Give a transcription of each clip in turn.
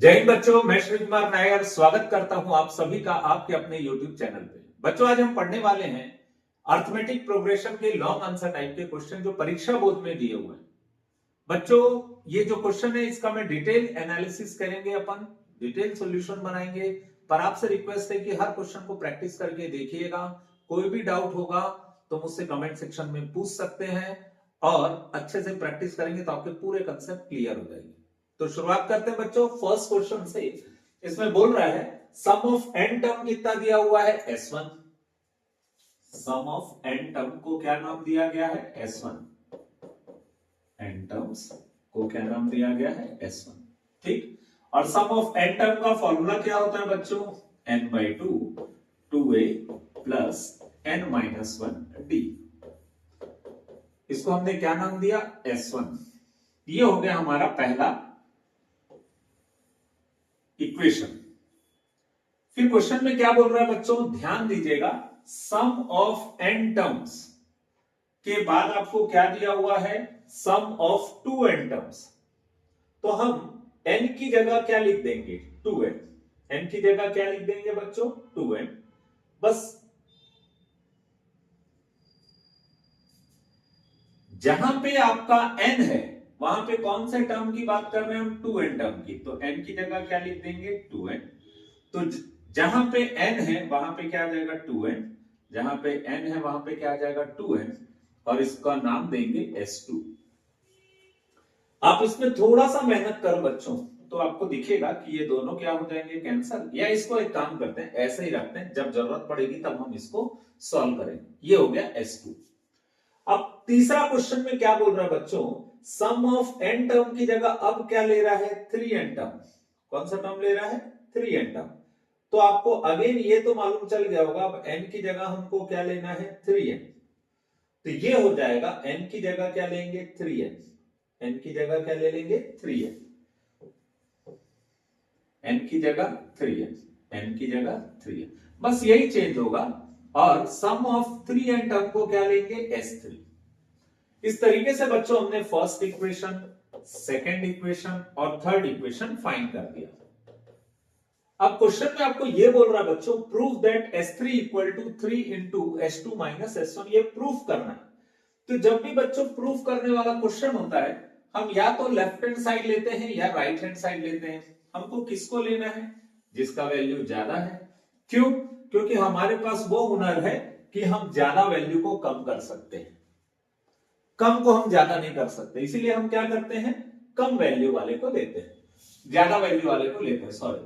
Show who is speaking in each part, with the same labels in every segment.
Speaker 1: जय हिंद बच्चों, मैं श्री कुमार नायर स्वागत करता हूं आप सभी का आपके अपने YouTube चैनल पे। बच्चों, आज हम पढ़ने वाले हैं अर्थमेटिक प्रोग्रेशन के लॉन्ग आंसर टाइप के क्वेश्चन जो परीक्षा बोर्ड में दिए हुए हैं। बच्चों, ये जो क्वेश्चन है इसका मैं डिटेल एनालिसिस करेंगे, अपन डिटेल सॉल्यूशन बनाएंगे। पर आपसे रिक्वेस्ट है कि हर क्वेश्चन को प्रैक्टिस करके देखिएगा। कोई भी डाउट होगा तो मुझसे कमेंट सेक्शन में पूछ सकते हैं और अच्छे से प्रैक्टिस करेंगे तो आपके पूरे कंसेप्ट क्लियर हो जाएंगे। तो शुरुआत करते हैं बच्चों फर्स्ट क्वेश्चन से। इसमें बोल रहा है सम ऑफ एन टर्म कितना दिया हुआ है S1। Some of N term को क्या नाम दिया गया है S1। एन टर्म्स को क्या नाम दिया गया है S1। ठीक। और सम ऑफ एन टर्म का फॉर्मूला क्या होता है बच्चों? n/2 2a plus n-1d। इसको हमने क्या नाम दिया? S1। ये हो गया हमारा पहला इक्वेशन। फिर क्वेश्चन में क्या बोल रहा है बच्चों? ध्यान दीजिएगा, सम ऑफ एन टर्म्स के बाद आपको क्या दिया हुआ है? Sum of to N terms. तो हम n की जगह क्या लिख देंगे? 2n। n की जगह क्या लिख देंगे बच्चों? 2n। बस जहां पे आपका n है वहां पे कौन से टर्म की बात कर रहे हैं हम? 2n टर्म की। तो n की जगह क्या लिख देंगे? 2n। तो जहां पे n है वहां पे क्या आ जाएगा? 2n। जहां पे n है वहां पे क्या आ जाएगा? 2n। और इसका नाम देंगे S2। आप इसमें थोड़ा सा मेहनत करो बच्चों तो आपको दिखेगा कि ये दोनों क्या हो जाएंगे? कैंसल। या इसको एक काम करते हैं, ऐसे ही रखते हैं, जब जरूरत पड़ेगी तब हम इसको सॉल्व करेंगे। ये हो गया S2। अब तीसरा क्वेश्चन में क्या बोल रहा है बच्चों? सम ऑफ एन टर्म की जगह अब क्या ले रहा है? 3n term. कौन सा टर्म ले रहा है? 3n term. तो आपको अगेन ये तो मालूम चल गया होगा, अब n की जगह हमको क्या लेना है? 3n। तो ये हो जाएगा n की जगह क्या लेंगे? 3n। n की जगह क्या ले लेंगे? 3n। n की जगह 3n। n की जगह 3n। बस यही चेंज होगा। और सम ऑफ 3n टर्म को क्या लेंगे? S3। इस तरीके से बच्चों हमने फर्स्ट इक्वेशन, सेकंड इक्वेशन और थर्ड इक्वेशन फाइंड कर दिया। अब क्वेश्चन में आपको ये बोल रहा है बच्चों, prove that S3 equal to 3 into S2 minus S1। ये प्रूफ करना है। तो जब भी बच्चों प्रूफ करने वाला क्वेश्चन होता है, हम या तो लेफ्ट हैंड साइड लेते हैं या राइट हैंड साइड लेते हैं। हमको किसको लेना है? जिसका वैल्यू ज्यादा है। क्यों? क्योंकि हमारे पास वो हुनर है कि हम ज्यादा वैल्यू को कम कर सकते हैं, कम को हम ज्यादा नहीं कर सकते। इसीलिए हम क्या करते हैं? कम वैल्यू वाले को लेते हैं, ज्यादा वैल्यू वाले को लेते हैं। सॉरी,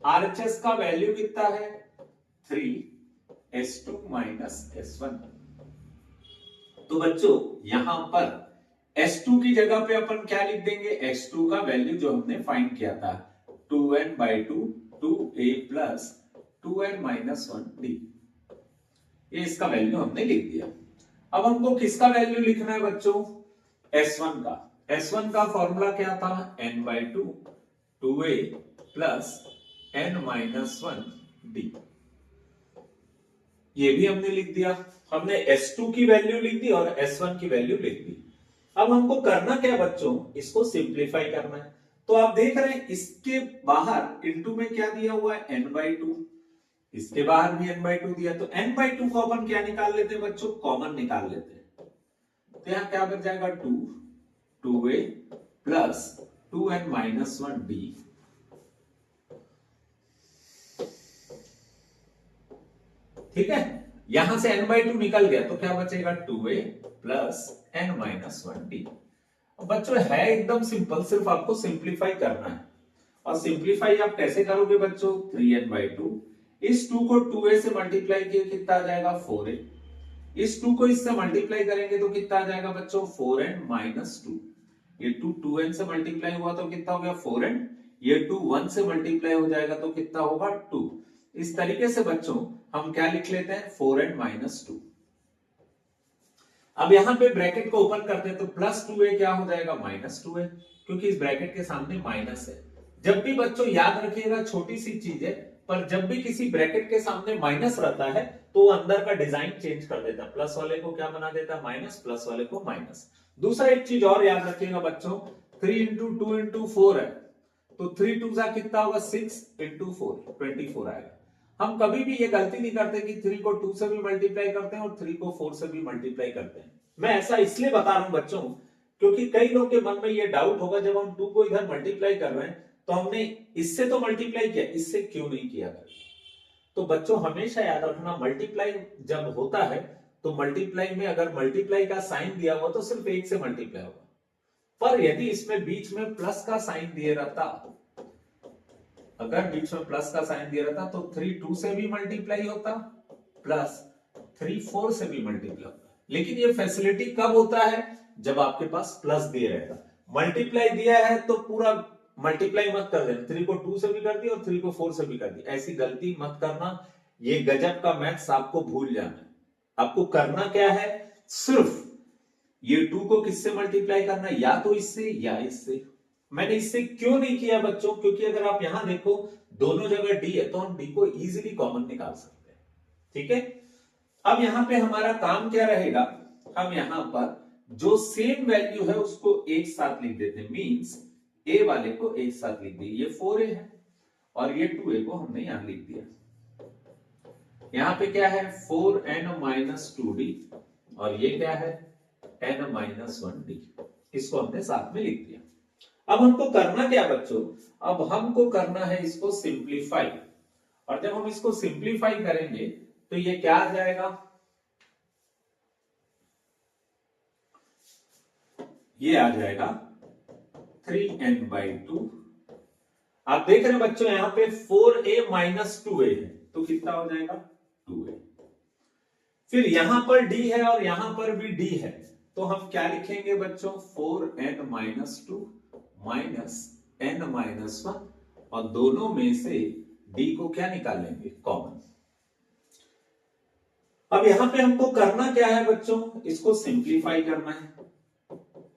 Speaker 1: RHS का वैल्यू कितना है? 3S2 minus S1। तो बच्चों यहां पर S2 की जगह पे अपन क्या लिख देंगे? S2 का वैल्यू जो हमने फाइंड किया था 2n/2 2a प्लस 2n-1d। ये इसका वैल्यू हमने लिख दिया। अब हमको किसका वैल्यू लिखना है बच्चों? S1 का। S1 का फॉर्मूला क्या था? n/2 2a plus n-1d। ये भी हमने लिख दिया। हमने S2 की वैल्यू लिख दी और S1 की वैल्यू लिख दी। अब हमको करना क्या बच्चों? इसको सिंप्लीफाई करना है। तो आप देख रहे हैं इसके बाहर इनटू में क्या दिया हुआ है? n/2। इसके बाहर भी n/2 दिया। तो n/2 को अपन क्या निकाल लेते हैं बच्चों? कॉमन निकाल लेते हैं। तो यहां क्या बच जाएगा? 2a plus 2n-1d। ठीक है, यहां से n/2 निकल गया तो क्या बचेगा? 2a plus n-1d। बच्चों है एकदम सिंपल, सिर्फ आपको सिंप्लीफाई करना है। और सिंप्लीफाई आप कैसे करोगे बच्चों? 3n/2। इस 2 को 2a से मल्टीप्लाई किए कितना आ जाएगा? 4a। इस 2 को इससे मल्टीप्लाई करेंगे तो कितना आ जाएगा बच्चों? 4n-2। ये 2 2n से मल्टीप्लाई हुआ तो कितना हो गया? 4n। ये 2 1 से मल्टीप्लाई हो जाएगा तो कितना होगा? 2। इस तरीके से बच्चों हम क्या लिख लेते हैं? 4n-2। अब यहां पे ब्रैकेट को ओपन करते हैं तो प्लस 2a क्या हो जाएगा? -2a, क्योंकि इस ब्रैकेट के सामने माइनस है। जब भी बच्चों याद रखिएगा, छोटी सी चीज है, पर जब भी किसी ब्रैकेट के सामने माइनस रहता है तो वो अंदर का डिजाइन चेंज कर देता है। प्लस वाले को क्या बना देता है? माइनस, प्लस वाले को माइनस। दूसरा एक चीज और याद रखिएगा बच्चों, 3 इंटू 2 इंटू 4 है तो 3 2 जा कितना होगा 6 इंटू 4 24 आएगा। हम कभी भी ये गलती नहीं करते कि 3 को 2 से भी मल्टीप्लाई करते हैं और 3 को 4 से भी मल्टीप्लाई करते हैं। मैं ऐसा इसलिए बता रहा हूं बच्चों, क्योंकि कई लोग के मन में ये डाउट होगा जब हम 2 को इधर मल्टीप्लाई कर रहे हैं तो हमने इससे तो मल्टीप्लाई किया, इससे क्यों नहीं किया। तो बच्चों हमेशा याद रखना, मल्टीप्लाई जब होता है तो मल्टीप्लाई में अगर मल्टीप्लाई का साइन दिया हुआ तो सिर्फ 1 से मल्टीप्लाई होगा, पर यदि इसमें बीच में प्लस का साइन दिए रहता, अगर बीच में प्लस का साइन दिया रहता तो 3 2 से भी मल्टीप्लाई होता प्लस 3 4 से भी मल्टीप्लाई होता। लेकिन ये फैसिलिटी कब होता है, जब आपके पास प्लस दिए रहेगा। मल्टीप्लाई दिया है तो पूरा मल्टीप्लाई मत कर देना, 3 को 2 से भी कर दी और 3 को 4 से भी कर दी, ऐसी गलती मत करना। ये गजब का मैथ्स आपको भूल जाना है। आपको करना क्या है, सिर्फ ये 2 को किससे मल्टीप्लाई करना, या तो इससे या इससे। मैंने इससे क्यों नहीं किया बच्चों, क्योंकि अगर आप यहां देखो दोनों जगह डी है तो हम डी को इजीली कॉमन निकाल सकते हैं। ठीक है, अब यहां पे हमारा काम क्या रहेगा, हम यहां पर जो सेम वैल्यू है उसको एक साथ लिख देते हैं, मींस ए वाले को एक साथ लिख दिए। ये 4a है और ये 2a को हमने यहां लिख दिया। यहां पे क्या है 4n-2d और ये क्या है n-1d, इसको हमने साथ में लिख दिया। अब हमको करना क्या बच्चों, अब हमको करना है इसको सिंप्लीफाई, और जब हम इसको सिंप्लीफाई करेंगे तो ये क्या आ जाएगा, ये आ जाएगा 3n/2। आप देख रहे हैं बच्चों यहां पे 4a-2a है तो कितना हो जाएगा 2a। फिर यहां पर d है और यहां पर भी d है तो हम क्या लिखेंगे बच्चों, 4n-2 -n-1, और दोनों में से d को क्या निकालेंगे, कॉमन। अब यहां पे हमको करना क्या है बच्चों, इसको सिंप्लीफाई करना है।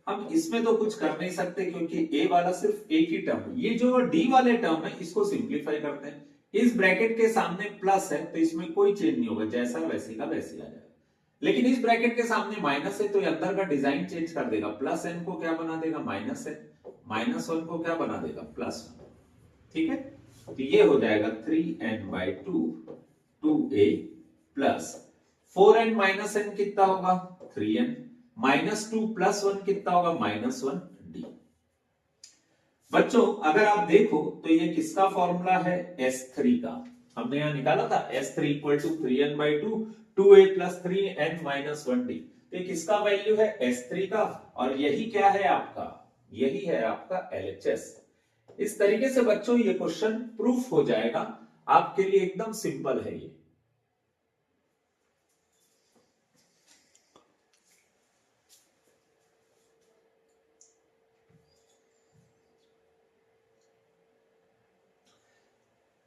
Speaker 1: हम इसमें तो कुछ कर नहीं सकते क्योंकि a वाला सिर्फ एक ही टर्म है, ये जो d वाले टर्म है इसको सिंप्लीफाई करते हैं। इस ब्रैकेट के सामने प्लस है तो इसमें कोई चेंज नहीं होगा, जैसा वैसे का वैसे आ जाएगा। लेकिन इस ब्रैकेट के सामने माइनस है तो अंदर का डिजाइन चेंज कर देगा, प्लस n को क्या बना देगा माइनस है, -1 को क्या बना देगा +1। ठीक है, तो ये हो जाएगा 3n/2 2a plus 4n - n कितना होगा 3n, -2 + 1 कितना होगा -1d। बच्चों अगर आप देखो तो ये किसका फॉर्मूला है, S3 का। हमने यहां निकाला था S3 = 3n/2 2a + 3n-1d। तो ये किसका वैल्यू है, S3 का, और यही क्या है आपका, यही है आपका LHS। इस तरीके से बच्चों ये क्वेश्चन प्रूफ हो जाएगा, आपके लिए एकदम सिंपल है ये।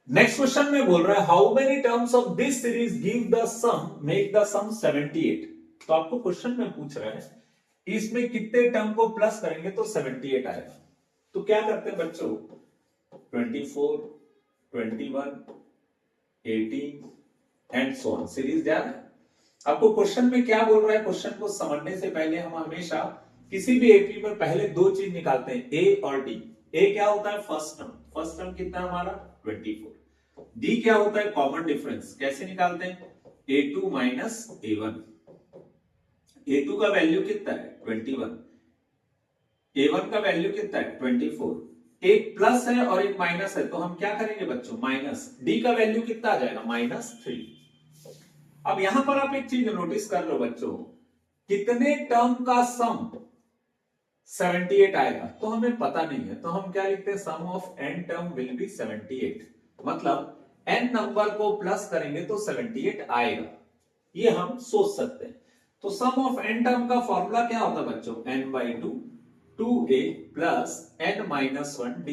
Speaker 1: नेक्स्ट क्वेश्चन में बोल रहा है how many terms of this series give the sum make the sum 78। तो आपको क्वेश्चन में पूछ रहा है इसमें कितने टर्म को प्लस करेंगे तो 78 आएगा। तो क्या करते हैं बच्चों, 24 21 18 एंड सो ऑन, सीरीज याद है आपको। क्वेश्चन में क्या बोल रहा है, क्वेश्चन को समझने से पहले हम हमेशा किसी भी एपी में पहले दो चीज निकालते हैं, ए और डी। ए क्या होता है फर्स्ट टर्म, फर्स्ट टर्म कितना हमारा 24। डी क्या होता है कॉमन डिफरेंस, कैसे निकालते हैं a2 - a1। a2 का वैल्यू कितना है 21, a1 का वैल्यू कितना है 24। एक प्लस है और एक माइनस है तो हम क्या करेंगे बच्चों माइनस, डी का वैल्यू कितना आ जाएगा -3। अब यहां पर आप एक चीज नोटिस कर लो बच्चों, कितने टर्म का सम 78 आएगा तो हमें पता नहीं है, तो हम क्या लिखते हैं sum of n term will be 78। मतलब n नंबर को प्लस करेंगे तो 78 आएगा, ये हम सोच सकते हैं। तो सम ऑफ n टर्म का फॉर्मूला क्या होता है बच्चों, n/2 2a plus n-1d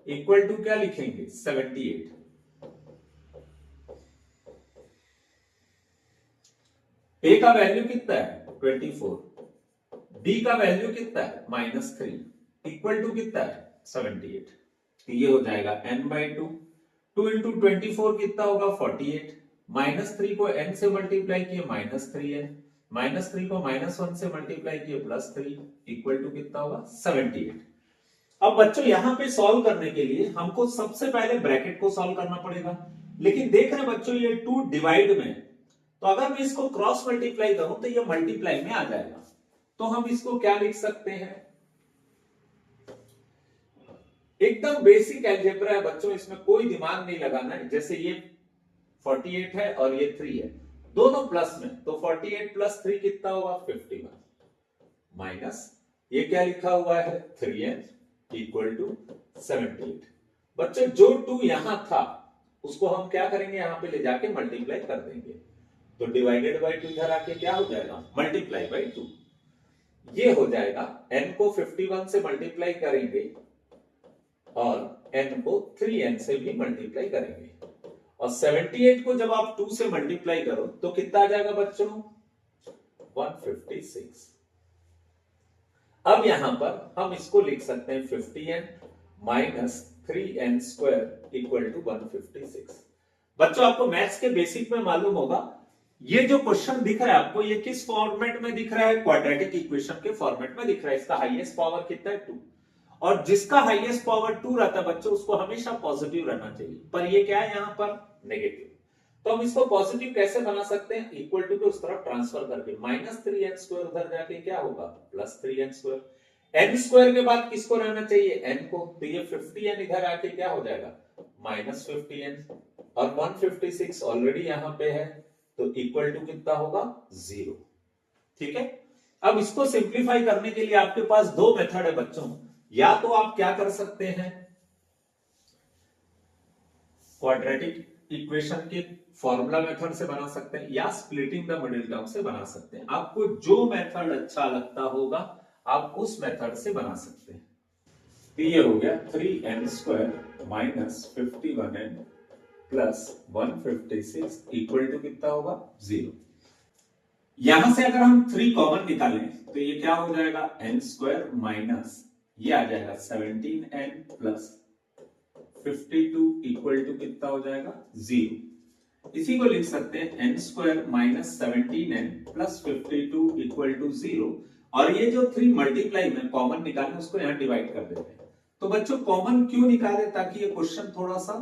Speaker 1: equal to क्या लिखेंगे 78। a का वैल्यू कितना है 24, d का वैल्यू कितना है -3 इक्वल टू कितना है 78। तो ये हो जाएगा n/2 2 × 24 कितना होगा 48, -3 को n से मल्टीप्लाई किए -3n, -3 को -1 से मल्टीप्लाई किए +3 इक्वल टू कितना होगा 78। अब बच्चों यहां पे सॉल्व करने के लिए हमको सबसे पहले ब्रैकेट को सॉल्व करना पड़ेगा, लेकिन देख रहे बच्चों ये 2 डिवाइड में, तो अगर मैं इसको क्रॉस मल्टीप्लाई करूं तो ये मल्टीप्लाई में आ जाएगा। तो हम इसको क्या लिख सकते हैं, एकदम बेसिक अलजेब्रा है बच्चों, इसमें कोई दिमाग नहीं लगाना है। जैसे ये 48 है और ये 3 है, दोनों प्लस में, तो 48 प्लस 3 कितना होगा 51, माइनस ये क्या लिखा हुआ है 3n इक्वल टू 78। बच्चों जो 2 यहां था उसको हम क्या करेंगे, यहां पे ले जाके मल्टीप्लाई कर देंगे, तो डिवाइडेड बाई 2 इधर आके क्या हो जाएगा मल्टीप्लाई बाई 2। ये हो जाएगा, n को 51 से मल्टीप्लाई करेंगे और n को 3n से भी मल्टीप्लाई करेंगे, और 78 को जब आप 2 से मल्टीप्लाई करो तो कितना आ जाएगा बच्चों 156। अब यहां पर हम इसको लिख सकते हैं 50n minus 3n square equal to 156। बच्चों आपको मैथ्स के बेसिक में मालूम होगा, ये जो क्वेश्चन दिख रहा है आपको, ये किस फॉर्मेट में दिख रहा है, क्वाड्रेटिक इक्वेशन के फॉर्मेट में दिख रहा है। इसका हाईएस्ट पावर कितना है 2, और जिसका हाईएस्ट पावर 2 रहता है बच्चों उसको हमेशा पॉजिटिव रहना चाहिए, पर ये क्या है यहां पर नेगेटिव। तो हम इसको पॉजिटिव कैसे बना सकते हैं, इक्वल टू को उस तरफ ट्रांसफर करके, माइनस 3n स्क्वायर उधर जाके क्या होगा plus 3n square. n square के बाद किसको रहना चाहिए n को, तो ये 50n इधर आके क्या हो जाएगा माइनस 50n, और 156 ऑलरेडी यहां पे है, तो इक्वल टू कितना होगा 0। ठीक है, अब इसको सिंप्लीफाई करने के लिए आपके पास दो मेथड है बच्चों, या तो आप क्या कर सकते हैं, क्वाड्रेटिक इक्वेशन के फॉर्मूला मेथड से बना सकते हैं, या स्प्लिटिंग द मिडिल टर्म से बना सकते हैं। आपको जो मेथड अच्छा लगता होगा आप उस मेथड से बना सकते हैं। तो ये हो गया 3n square minus 51n plus 156 equal to कितना होगा 0। यहां से अगर हम 3 कॉमन निकालें तो ये क्या हो जाएगा n स्क्वायर माइनस ये आ जाएगा 17n प्लस 52 इक्वल टू कितना हो जाएगा 0। इसी को लिख सकते हैं n square minus 17n plus 52 equal to 0, और ये जो 3 मल्टीप्लाई में कॉमन निकालें उसको यहां डिवाइड कर देते हैं। तो बच्चों कॉमन क्यों निकाले, ताकि ये क्वेश्चन थोड़ा सा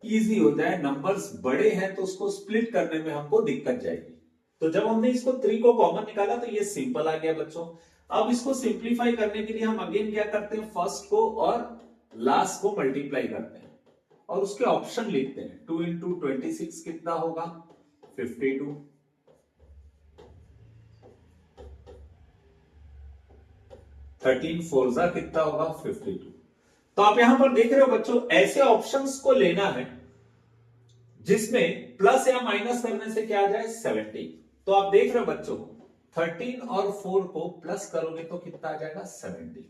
Speaker 1: इजी हो जाए, नंबर्स बड़े हैं तो उसको स्प्लिट करने में हमको दिक्कत जाएगी। तो जब हमने इसको 3 को कॉमन निकाला तो ये सिंपल आ गया बच्चों। अब इसको सिंप्लीफाई करने के लिए हम अगेन क्या करते हैं, फर्स्ट को और लास्ट को मल्टीप्लाई करते हैं और उसके ऑप्शन लिखते हैं। 2 इंटू 26 कितना होगा 52, 13 फोर कितना होगा 52। तो आप यहां पर देख रहे हो बच्चों, ऐसे ऑप्शंस को लेना है जिसमें प्लस या माइनस करने से क्या आ जाए 17। तो आप देख रहे हो बच्चों 13 और 4 को प्लस करोगे तो कितना आ जाएगा 17,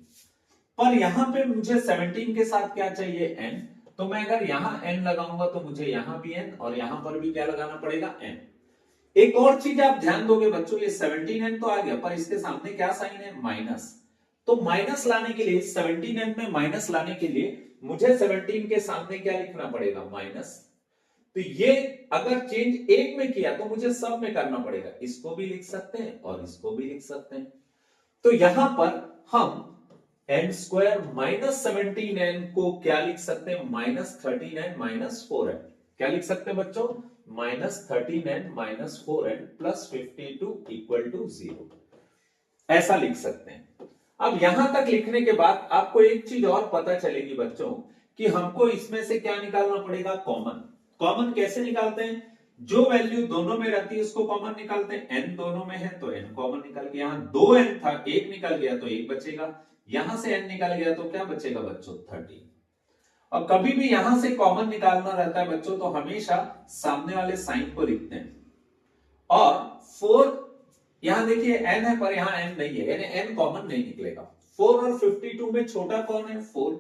Speaker 1: पर यहां पे मुझे 17 के साथ क्या चाहिए n, तो मैं अगर यहां n लगाऊंगा तो मुझे यहां भी n और यहां पर भी क्या लगाना पड़ेगा n। एक और चीज आप ध्यान दोगे बच्चों, ये 17n तो आ गया पर इसके सामने क्या साइन है माइनस, तो माइनस लाने के लिए 17n में माइनस लाने के लिए मुझे 17 के सामने क्या लिखना पड़ेगा माइनस। तो ये अगर चेंज एक में किया तो मुझे सब में करना पड़ेगा, इसको भी लिख सकते हैं और इसको भी लिख सकते हैं। तो यहां पर हम n स्क्वायर माइनस 17n को क्या लिख सकते हैं माइनस 13n माइनस 4n। क्या लिख सकते हैं बच्चों minus 13n minus 4n plus 52 equal to 0, ऐसा लिख सकते हैं। अब यहां तक लिखने के बाद आपको एक चीज और पता चलेगी बच्चों कि हमको इसमें से क्या निकालना पड़ेगा कॉमन। कॉमन कैसे निकालते हैं, जो वैल्यू दोनों में रहती है उसको कॉमन निकालते हैं। n दोनों में है तो n कॉमन निकाल के, यहां 2n था, एक निकल गया तो एक बचेगा, यहां से n निकल गया तो क्या बचेगा बच्चों 13। और कभी भी यहां से कॉमन निकालना रहता है बच्चों तो हमेशा सामने वाले साइन को लिखते हैं। और 4 यहां देखिए n है पर यहां n नहीं है, यानी n कॉमन नहीं निकलेगा। 4 और 52 में छोटा कौन है 4,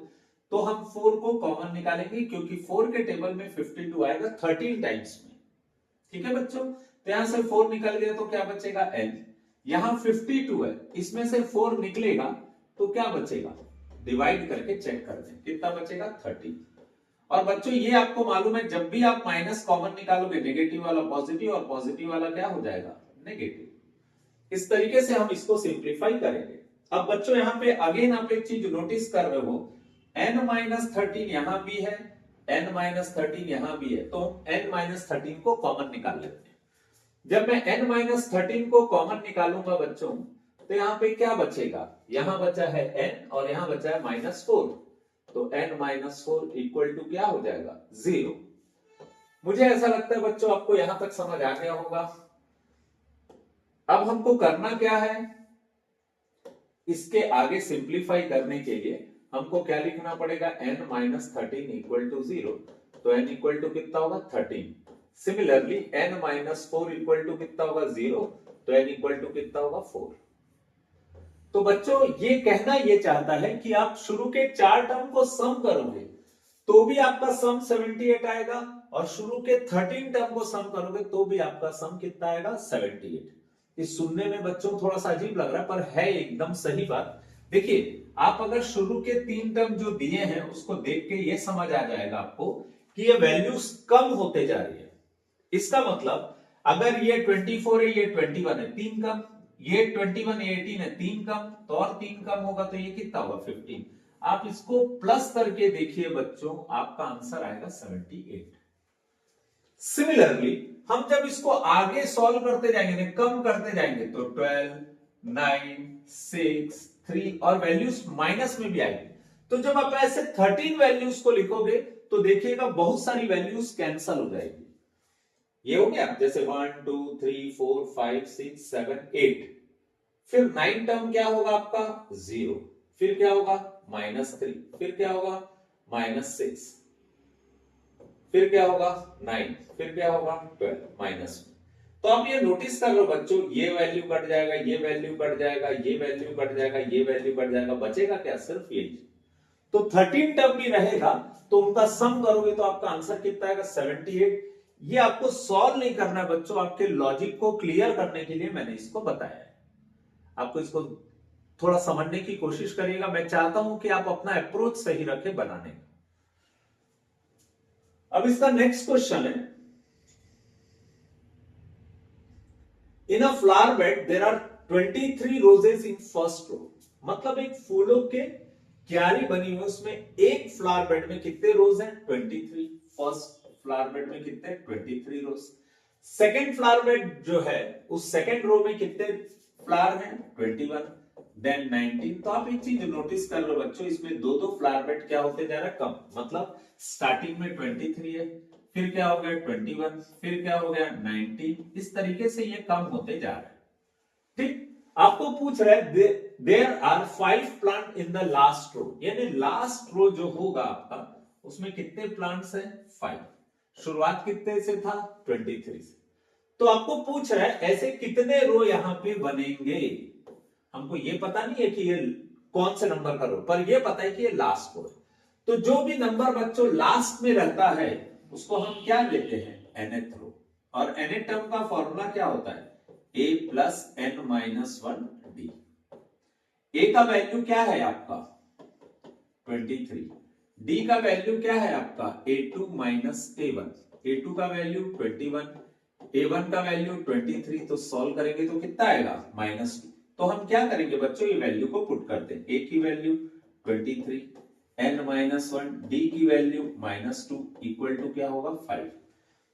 Speaker 1: तो हम 4 को कॉमन निकालेंगे क्योंकि 4 के टेबल में 52 आएगा 13 टाइम्स में। ठीक है बच्चों, तो यहां से 4 निकल गया तो क्या बचेगा n, यहां 52 है इसमें से 4 निकलेगा तो क्या बचेगा, डिवाइड करके चेक कर दें कितना बचेगा 30। और बच्चों ये आपको मालूम है जब भी आप माइनस कॉमन निकालोगे नेगेटिव वाला पॉजिटिव और पॉजिटिव वाला क्या हो जाएगा नेगेटिव। इस तरीके से हम इसको सिंप्लीफाई करेंगे। अब बच्चों यहाँ पे अगेन आप एक चीज नोटिस कर रहे हो n-13 यहां भी है, n-13 यहां भी है, तो n-13 को कॉमन निकाल लेते हैं। जब मैं n-13 को कॉमन निकालूंगा बच्चों, तो यहां पे क्या बचेगा, यहां बचा है n और यहां बचा है -4, तो n-4 इक्वल टू क्या हो जाएगा, 0। मुझे ऐसा लगता है बच्चों आपको यहां तक समझ आ गया होगा। अब हमको करना क्या है, इसके आगे सिंप्लीफाई करने के लिए हमको क्या लिखना पड़ेगा, n-13 इक्वल टू 0, तो n इक्वल टू कितना होगा, 13। सिमिलरली n-4 इक्वल टू कितना होगा, 0, तो n इक्वल टू कितना होगा, 4। तो बच्चों ये कहना ये चाहता है कि आप शुरू के 4 टर्म को सम करोगे तो भी आपका सम 78 आएगा, और शुरू के 13 टर्म को सम करोगे तो भी आपका सम कितना आएगा, 78। इस सुनने में बच्चों थोड़ा सा अजीब लग रहा है, पर है एकदम सही बात। देखिए आप अगर शुरू के 3 टर्म जो दिए हैं उसको देख के ये समझ आ जाएगा आपको कि ये वैल्यूज कम होते जा रही है। इसका मतलब अगर ये 24 है, ये 21 है, 3 कम, ये 21 18 है, 3 कम, तो और 3 कम होगा तो ये कितना होगा, 15। आप इसको प्लस करके देखिए बच्चों, आपका आंसर आएगा 78। सिमिलरली हम जब इसको आगे सॉल्व करते जाएंगे, कम करते जाएंगे, तो 12 9 6 3 और वैल्यूज माइनस में भी आएगी। तो जब आप ऐसे 13 वैल्यूज को लिखोगे तो देखिएगा बहुत सारी वैल्यूज कैंसल हो जाएगी। ये हो गया, जैसे 1 2 3 4 5 6 7 8, फिर 9 टर्म क्या होगा आपका, 0, फिर क्या होगा, -3, फिर क्या होगा, -6, फिर क्या होगा, 9, फिर क्या होगा, 12, माइनस। तो आप ये नोटिस कर लो बच्चों, ये वैल्यू कट जाएगा, ये वैल्यू कट जाएगा, ये वैल्यू कट जाएगा, ये वैल्यू कट जाएगा, बचेगा क्या, सिर्फ ये। तो 13 टर्म भी रहेगा तो उनका सम करोगे तो आपका आंसर कितना आएगा, 78। ये आपको सॉल्व नहीं करना है बच्चों, आपके लॉजिक को क्लियर करने के लिए मैंने इसको बताया है। आपको इसको थोड़ा समझने की कोशिश करिएगा। मैं चाहता हूं कि आप अपना अप्रोच सही रखें बनाने का। अब इसका नेक्स्ट क्वेश्चन है, in a flower bed there are 23 roses in first row. मतलब एक फूलों के क्यारी बनी हुई, उसमें एक फ्लावर बेड में कितने रोज हैं, 23। फर्स्ट फ्लावर बेड में कितने, 23 रोज। सेकेंड फ्लावर बेड जो है उस सेकेंड रो में कितने फ्लावर हैं, 21, देन 19। तो आप एक चीज नोटिस कर लो बच्चों, इसमें दो दो फ्लावर बेड क्या होते जा रहा है, कम। मतलब स्टार्टिंग में 23 है, फिर क्या हो गया 21, फिर क्या हो गया 19, इस तरीके से ये कम होते जा रहा है। ठीक, आपको पूछ रहा है there are 5 plant in the last row, यानी लास्ट रो जो होगा आपका उसमें कितने प्लांट्स हैं, 5। शुरुआत कितने से था, 23 से। तो आपको पूछ रहा है ऐसे कितने रो यहां पे बनेंगे। हमको ये पता नहीं है कि ये कौन से नंबर का रो, पर ये पता है कि ये लास्ट रो है। तो जो भी नंबर बच्चों लास्ट में रहता है उसको हम क्या लेते हैं, nth रो। और nth टर्म का फॉर्मूला क्या होता है, a plus n minus 1 d। a का वैल्यू क्या है आपका 23, d का वैल्यू क्या है आपका a2 माइनस a1, a2 का वैल्यू 21, a1 का वैल्यू 23। तो सॉल्व करेंगे तो कितना आएगा, -2। तो हम क्या करेंगे बच्चों, ये वैल्यू को पुट करते हैं। a की वैल्यू 23, n-1, d की वैल्यू -2 इक्वल टू क्या होगा, 5।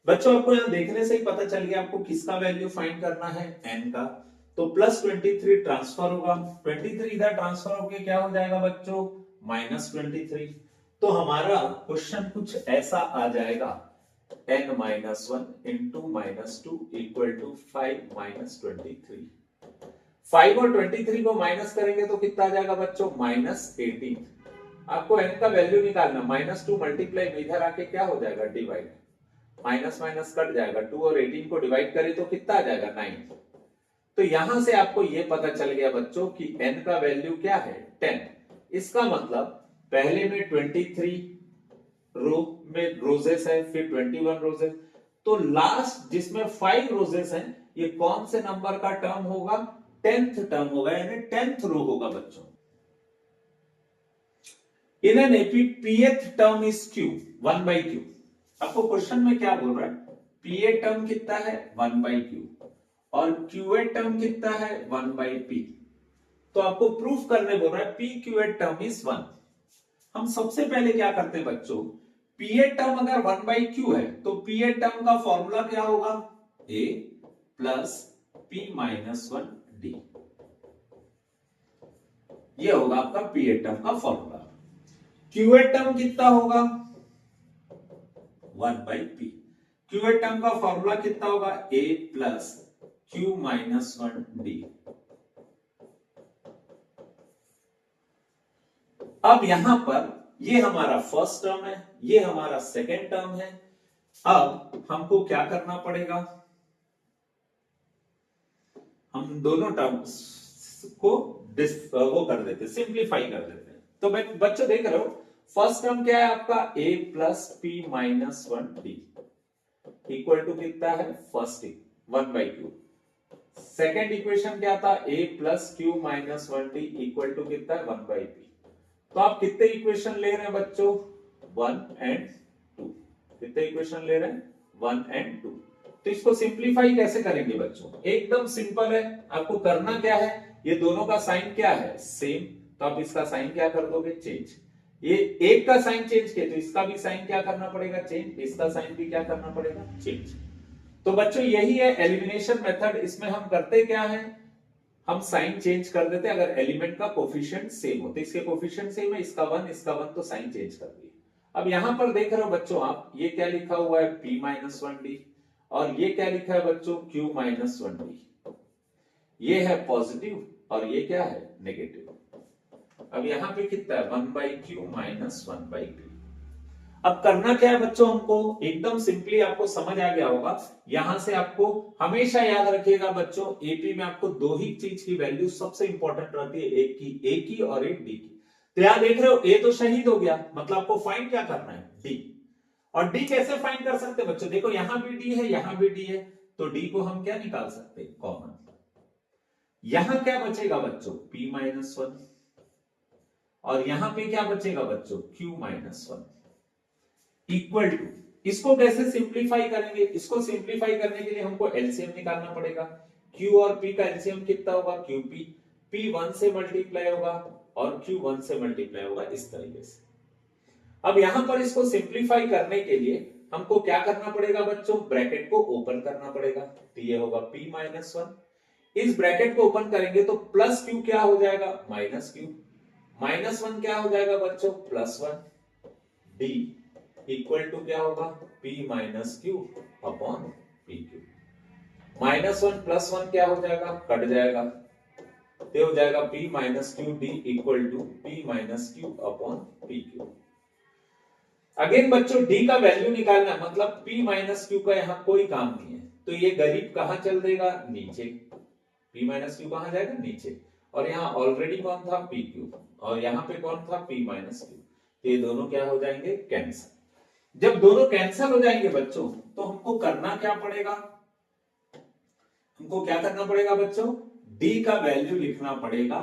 Speaker 1: बच्चों आपको यहां देखने से ही पता चल गया आपको किसका वैल्यू फाइंड करना है, n का। तो +23 ट्रांसफर होगा, 23 इधर ट्रांसफर होके क्या हो जाएगा बच्चों, -23। तो हमारा क्वेश्चन कुछ ऐसा आ जाएगा, n-1 इंटू -2 इक्वल टू 5 -23। 5 और 23 को माइनस करेंगे तो कितना आ जाएगा बच्चों, -18। आपको n का वैल्यू निकालना, -2 मल्टीप्लाई इधर आके क्या हो जाएगा, डिवाइड, माइनस माइनस कट जाएगा, 2 और 18 को डिवाइड करें तो कितना आ जाएगा, 9। तो यहां से आपको यह पता चल गया बच्चों कि n का वैल्यू क्या है, 10। इसका मतलब पहले में 23 रो में रोजेस है, फिर 21 रोजेस, तो लास्ट जिसमें 5 रोजेस हैं ये कौन से नंबर का टर्म होगा, 10th टर्म होगा, यानी 10th रो होगा बच्चों। इन an AP pth term is q, 1/q। आपको क्वेश्चन में क्या बोल रहा है, pth टर्म कितना है, 1/q, और qth टर्म कितना है, 1/p। तो आपको प्रूफ करने बोल रहा है p qth टर्म इज 1। हम सबसे पहले क्या करते हैं बच्चों, पीए टर्म अगर 1/q है तो पीए टर्म का फॉर्मूला क्या होगा, a plus p minus 1d, ये होगा आपका पीए टर्म का फॉर्मूला। क्यूए टर्म कितना होगा, 1/p। क्यूए टर्म का फॉर्मूला कितना होगा, a plus q minus 1d। अब यहां पर ये हमारा फर्स्ट टर्म है, ये हमारा सेकेंड टर्म है। अब हमको क्या करना पड़ेगा, हम दोनों टर्म्स को वो कर देते, सिंप्लीफाई कर देते हैं। तो बच्चों देख रहे हो, फर्स्ट टर्म क्या है आपका, a plus P minus 1d equal to कितना है, फर्स्ट 1/q। सेकेंड इक्वेशन क्या था, a plus Q minus 1d equal to कितना है, 1/p। तो आप कितने इक्वेशन ले रहे हैं बच्चों, 1 एंड 2। कितने इक्वेशन ले रहे हैं, 1 एंड 2। तो इसको सिंप्लीफाई कैसे करेंगे बच्चों, एकदम सिंपल है। आपको करना क्या है, ये दोनों का साइन क्या है, सेम, तो आप इसका साइन क्या कर दोगे, चेंज। ये एक का साइन चेंज किया तो इसका भी साइन क्या करना पड़ेगा, चेंज। इसका साइन भी क्या करना पड़ेगा, चेंज। तो बच्चों यही है एलिमिनेशन मेथड। इसमें हम करते क्या है, हम साइन चेंज कर देते हैं। अगर एलिमेंट का कोफिशिएंट सेम हो तो इसके कोफिशिएंट सेम है, इसका 1 इसका 1, तो साइन चेंज कर दिए। अब यहां पर देख रहे हो बच्चों आप, ये क्या लिखा हुआ है, p माइनस 1d, और ये क्या लिखा है बच्चों, q माइनस 1d। ये है पॉजिटिव और ये क्या है, नेगेटिव। अब यहां पे कितना है, 1/q माइनस 1/p। अब करना क्या है बच्चों, हमको एकदम सिंपली, आपको समझ आ गया होगा। यहां से आपको हमेशा याद रखिएगा बच्चों, एपी में आपको दो ही चीज की वैल्यू सबसे इंपॉर्टेंट रहती है, एक की ए की और एक डी की। तो यहां देख रहे हो, ए तो शहीद हो गया, मतलब आपको फाइंड क्या करना है, डी। और डी कैसे फाइंड कर सकते हैं बच्चों, देखो यहां भी डी है, यहां भी डी है, तो डी को हम क्या निकाल सकते हैं, कॉमन। यहां क्या बचेगा बच्चों, p माइनस 1, और यहां पे क्या बचेगा बच्चों, q माइनस 1 इक्वल टू, इसको कैसे सिंप्लीफाई करेंगे, इसको सिंप्लीफाई करने के लिए हमको एलसीएम निकालना पड़ेगा। q और p का एलसीएम कितना होगा, qp। p 1 से मल्टीप्लाई होगा और q 1 से मल्टीप्लाई होगा, इस तरीके से। अब यहां पर इसको सिंप्लीफाई करने के लिए हमको क्या करना पड़ेगा बच्चों, ब्रैकेट को ओपन करना पड़ेगा। तो ये होगा p माइनस 1, इस ब्रैकेट को ओपन करेंगे तो प्लस q क्या हो जाएगा, माइनस q, माइनस 1 क्या हो जाएगा बच्चों, प्लस 1, d इक्वल टू क्या होगा, p minus Q upon P Q. Minus 1 plus 1 क्या हो जाएगा, कट जाएगा, तो हो जाएगा p minus Q D equal to p minus Q upon P Q. Again बच्चों d का वैल्यू निकालना, मतलब p माइनस क्यू का यहां कोई काम नहीं है, तो ये गरीब कहां चल देगा, नीचे। p माइनस क्यू कहां जाएगा, नीचे। और यहाँ ऑलरेडी कौन था, पी क्यू, और यहाँ पे कौन था, p माइनस क्यू। तो ये दोनों क्या हो जाएंगे, कैंसिल। जब दोनों कैंसिल हो जाएंगे बच्चों, तो हमको करना क्या पड़ेगा, हमको क्या करना पड़ेगा बच्चों, d का वैल्यू लिखना पड़ेगा।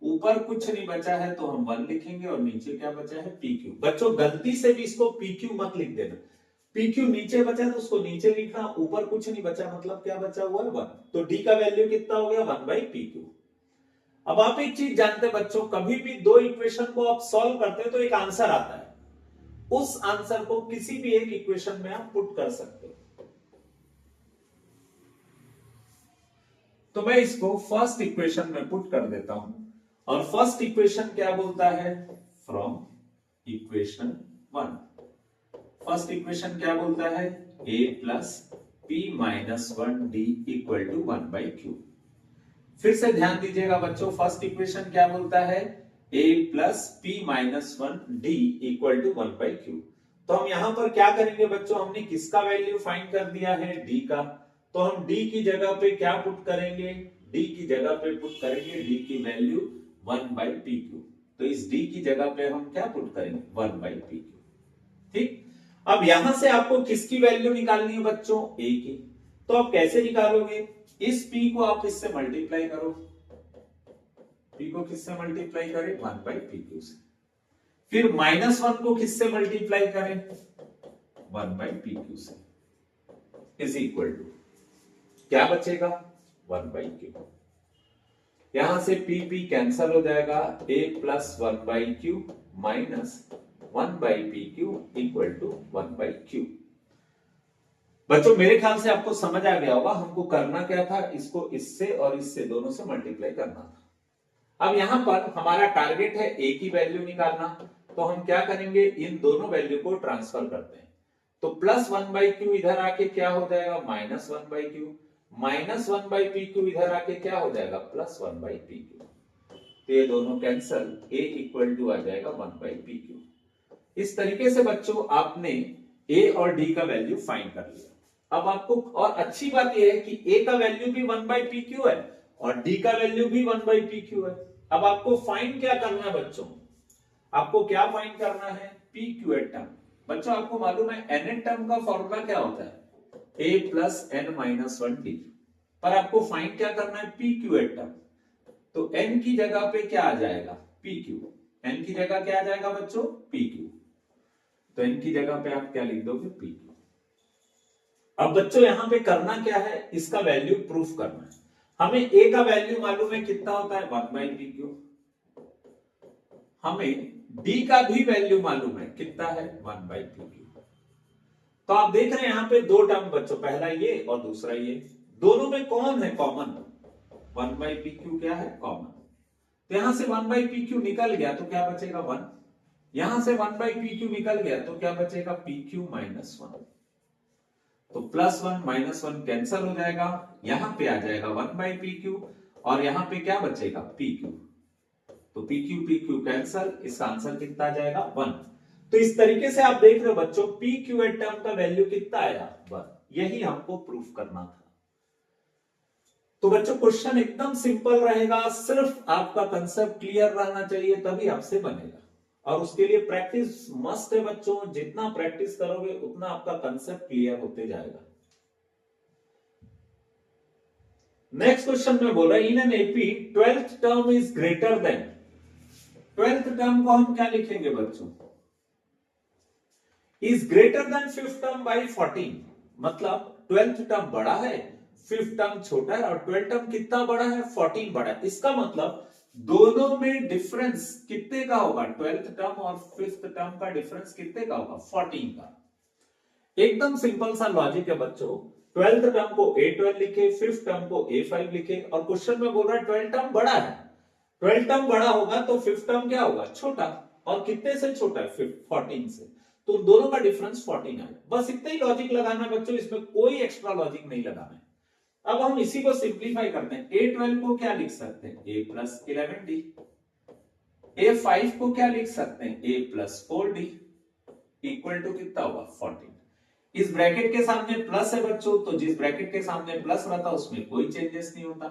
Speaker 1: ऊपर कुछ नहीं बचा है तो हम 1 लिखेंगे, और नीचे क्या बचा है, pq। बच्चों गलती से भी इसको pq मत लिख देना, pq नीचे बचा है तो उसको नीचे लिखना, ऊपर कुछ नहीं बचा, मतलब क्या बचा हुआ है, 1। तो d का वैल्यू कितना हो गया, 1/pq। अब आप एक चीज जानते हैं बच्चों, कभी भी दो इक्वेशन को आप सॉल्व करते हैं तो एक आंसर आता है, उस आंसर को किसी भी एक इक्वेशन में आप पुट कर सकते हो। तो मैं इसको फर्स्ट इक्वेशन में पुट कर देता हूं, और फर्स्ट इक्वेशन क्या बोलता है, फ्रॉम इक्वेशन 1। फर्स्ट इक्वेशन क्या बोलता है, a plus p minus 1d equal to 1/q। फिर से ध्यान दीजिएगा बच्चों, फर्स्ट इक्वेशन क्या बोलता है, a plus p minus 1d equal to 1/q। तो हम यहां पर क्या करेंगे बच्चों, हमने किसका वैल्यू फाइंड कर दिया है, d का, तो हम d की जगह पे क्या पुट करेंगे, d की जगह पे पुट करेंगे d की वैल्यू 1/pq। तो इस d की जगह पे हम क्या पुट करेंगे, 1/pq। ठीक। अब यहां से आपको किसकी वैल्यू निकालनी है बच्चों, a की। तो आप कैसे निकालोगे, इस p को आप इससे मल्टीप्लाई करो, p को किससे मल्टीप्लाई करें, 1/pq से। फिर माइनस 1 को किससे मल्टीप्लाई करें, 1/pq से, इज इक्वल टू क्या बचेगा, 1/q। यहां से p कैंसल हो जाएगा, a plus 1/q minus 1/pq equal to 1/q। बच्चों मेरे ख्याल से आपको समझ आ गया होगा हमको करना क्या था, इसको इससे और इससे दोनों से मल्टीप्लाई करना था। अब यहां पर हमारा टारगेट है ए की वैल्यू निकालना, तो हम क्या करेंगे, इन दोनों वैल्यू को ट्रांसफर करते हैं। तो प्लस 1/q इधर आके क्या हो जाएगा, माइनस 1/q, माइनस 1/pq इधर आके क्या हो जाएगा, प्लस 1/pq। तो ये दोनों कैंसल, a इक्वल टू आ जाएगा 1/pq। इस तरीके से बच्चों आपने a और d का वैल्यू फाइंड कर लिया। अब आपको और अच्छी बात यह है कि a का वैल्यू भी 1/pq है और d का वैल्यू भी 1/pq है। अब आपको फाइंड क्या करना है बच्चों, आपको क्या फाइंड करना है, pq टर्म। बच्चों आपको मालूम है nth टर्म का फॉर्मूला क्या होता है, a plus n minus 1d, पर आपको फाइंड क्या करना है, pq टर्म। तो n की जगह पे क्या आ जाएगा, pq। n की जगह क्या आ जाएगा बच्चों, pq। तो n की जगह पे आप क्या लिख दोगे, pq। अब बच्चों यहां पे करना क्या है, इसका वैल्यू प्रूफ करना है। हमें a का वैल्यू मालूम है कितना होता है, 1/pq। हमें d का भी वैल्यू मालूम है कितना है, 1/pq। तो आप देख रहे हैं यहां पे दो टर्म बच्चों, पहला ये और दूसरा ये, दोनों में कौन है कॉमन, 1/pq क्या है कॉमन। तो यहां से 1/pq निकल गया तो क्या बचेगा 1, यहां से 1/pq निकल गया तो क्या बचेगा, pq माइनस 1। तो प्लस 1 माइनस 1 कैंसल हो जाएगा, यहां पे आ जाएगा 1/pq और यहां पे क्या बचेगा, pq। तो pq pq कैंसल, इसका आंसर कितना आ जाएगा 1। तो इस तरीके से आप देख रहे हो बच्चों pq टर्म का वैल्यू कितना आया, 1। यही हमको प्रूफ करना था। तो बच्चों क्वेश्चन एकदम सिंपल रहेगा, सिर्फ आपका कंसेप्ट क्लियर रहना चाहिए तभी आपसे बनेगा। और उसके लिए प्रैक्टिस मस्ट है बच्चों, जितना प्रैक्टिस करोगे उतना आपका कंसेप्ट क्लियर होते जाएगा। नेक्स्ट क्वेश्चन में बोल रहा है, in an AP 12th term is greater than, 12th term को हम क्या लिखेंगे बच्चों, is greater than 5th term by 14। मतलब 12th टर्म बड़ा है, 5th टर्म छोटा है, और 12th टर्म कितना बड़ा है, 14 बड़ा है। इसका मतलब दोनों में डिफरेंस कितने का होगा, 12th टर्म और 5th टर्म का डिफरेंस कितने का होगा, 14 का। एकदम सिंपल सा लॉजिक है बच्चों, 12th टर्म को A12 लिखे, 5th टर्म को A5 लिखे, और क्वेश्चन में बोल रहा है 12th टर्म बड़ा है। 12th टर्म बड़ा होगा तो 5th टर्म क्या होगा, छोटा, और कितने से छोटा है, 14 से। तो दोनों का डिफरेंस 14 है। बस इतना ही लॉजिक लगाना है बच्चों, इसमें कोई एक्स्ट्रा लॉजिक नहीं लगाना है। अब हम इसी को सिंप्लीफाई करते हैं, A12 को क्या लिख सकते हैं, A प्लस 11D। A5 को क्या लिख सकते हैं, A plus 4D equal to कितना होगा, 14। इस ब्रैकेट के सामने प्लस है बच्चों, तो जिस ब्रैकेट के सामने प्लस रहता है उसमें कोई चेंजेस नहीं होता,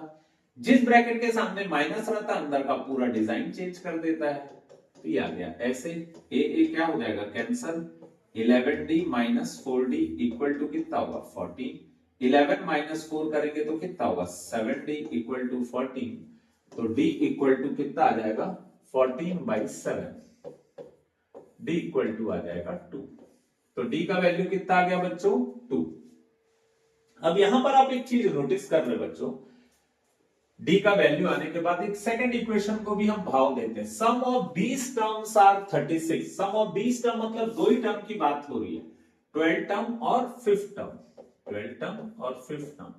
Speaker 1: जिस ब्रैकेट के सामने माइनस रहता है अंदर का पूरा डिजाइन चेंज कर देता है। तो ये आ गया ऐसे, ए क्या हो जाएगा cancel, 11D minus 4D equal to कितना होगा, 14। 11 माइनस 4 करेंगे तो कितना होगा, 7D इक्वल टू 14। तो D इक्वल टू कितना आ जाएगा, 14/7। D इक्वल टू आ जाएगा 2। तो D का वैल्यू कितना आ गया बच्चों, 2। अब यहां पर आप एक चीज नोटिस कर रहे बच्चों, D का वैल्यू आने के बाद एक सेकंड इक्वेशन को भी हम भाव देते हैं, sum of these terms are 36। Sum of these term मतलब दो ही टर्म की बात हो रही है, 12th टर्म और 5th टर्म, 12th टर्म और 5th टर्म।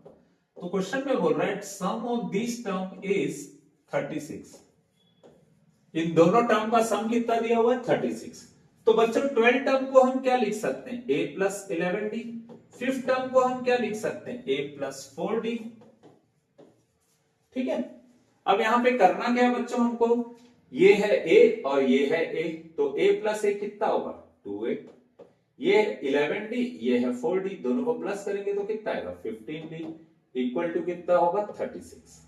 Speaker 1: तो क्वेश्चन में बोल रहा है sum of these term is 36। इन दोनों टर्म का सम कितना दिया हुआ है, 36। तो बच्चों 12th टर्म को हम क्या लिख सकते हैं, A plus 11D। 5th term को हम क्या लिख सकते हैं, A प्लस 4D। ठीक है। अब यहां पे करना क्या है बच्चों हमको, ये है A और ये है A, तो A प्लस A कितना होगा, 2A। ये 11D, ये है 4D, दोनों को प्लस करेंगे तो कितना आएगा, 15D इक्वल टू कितना होगा, 36।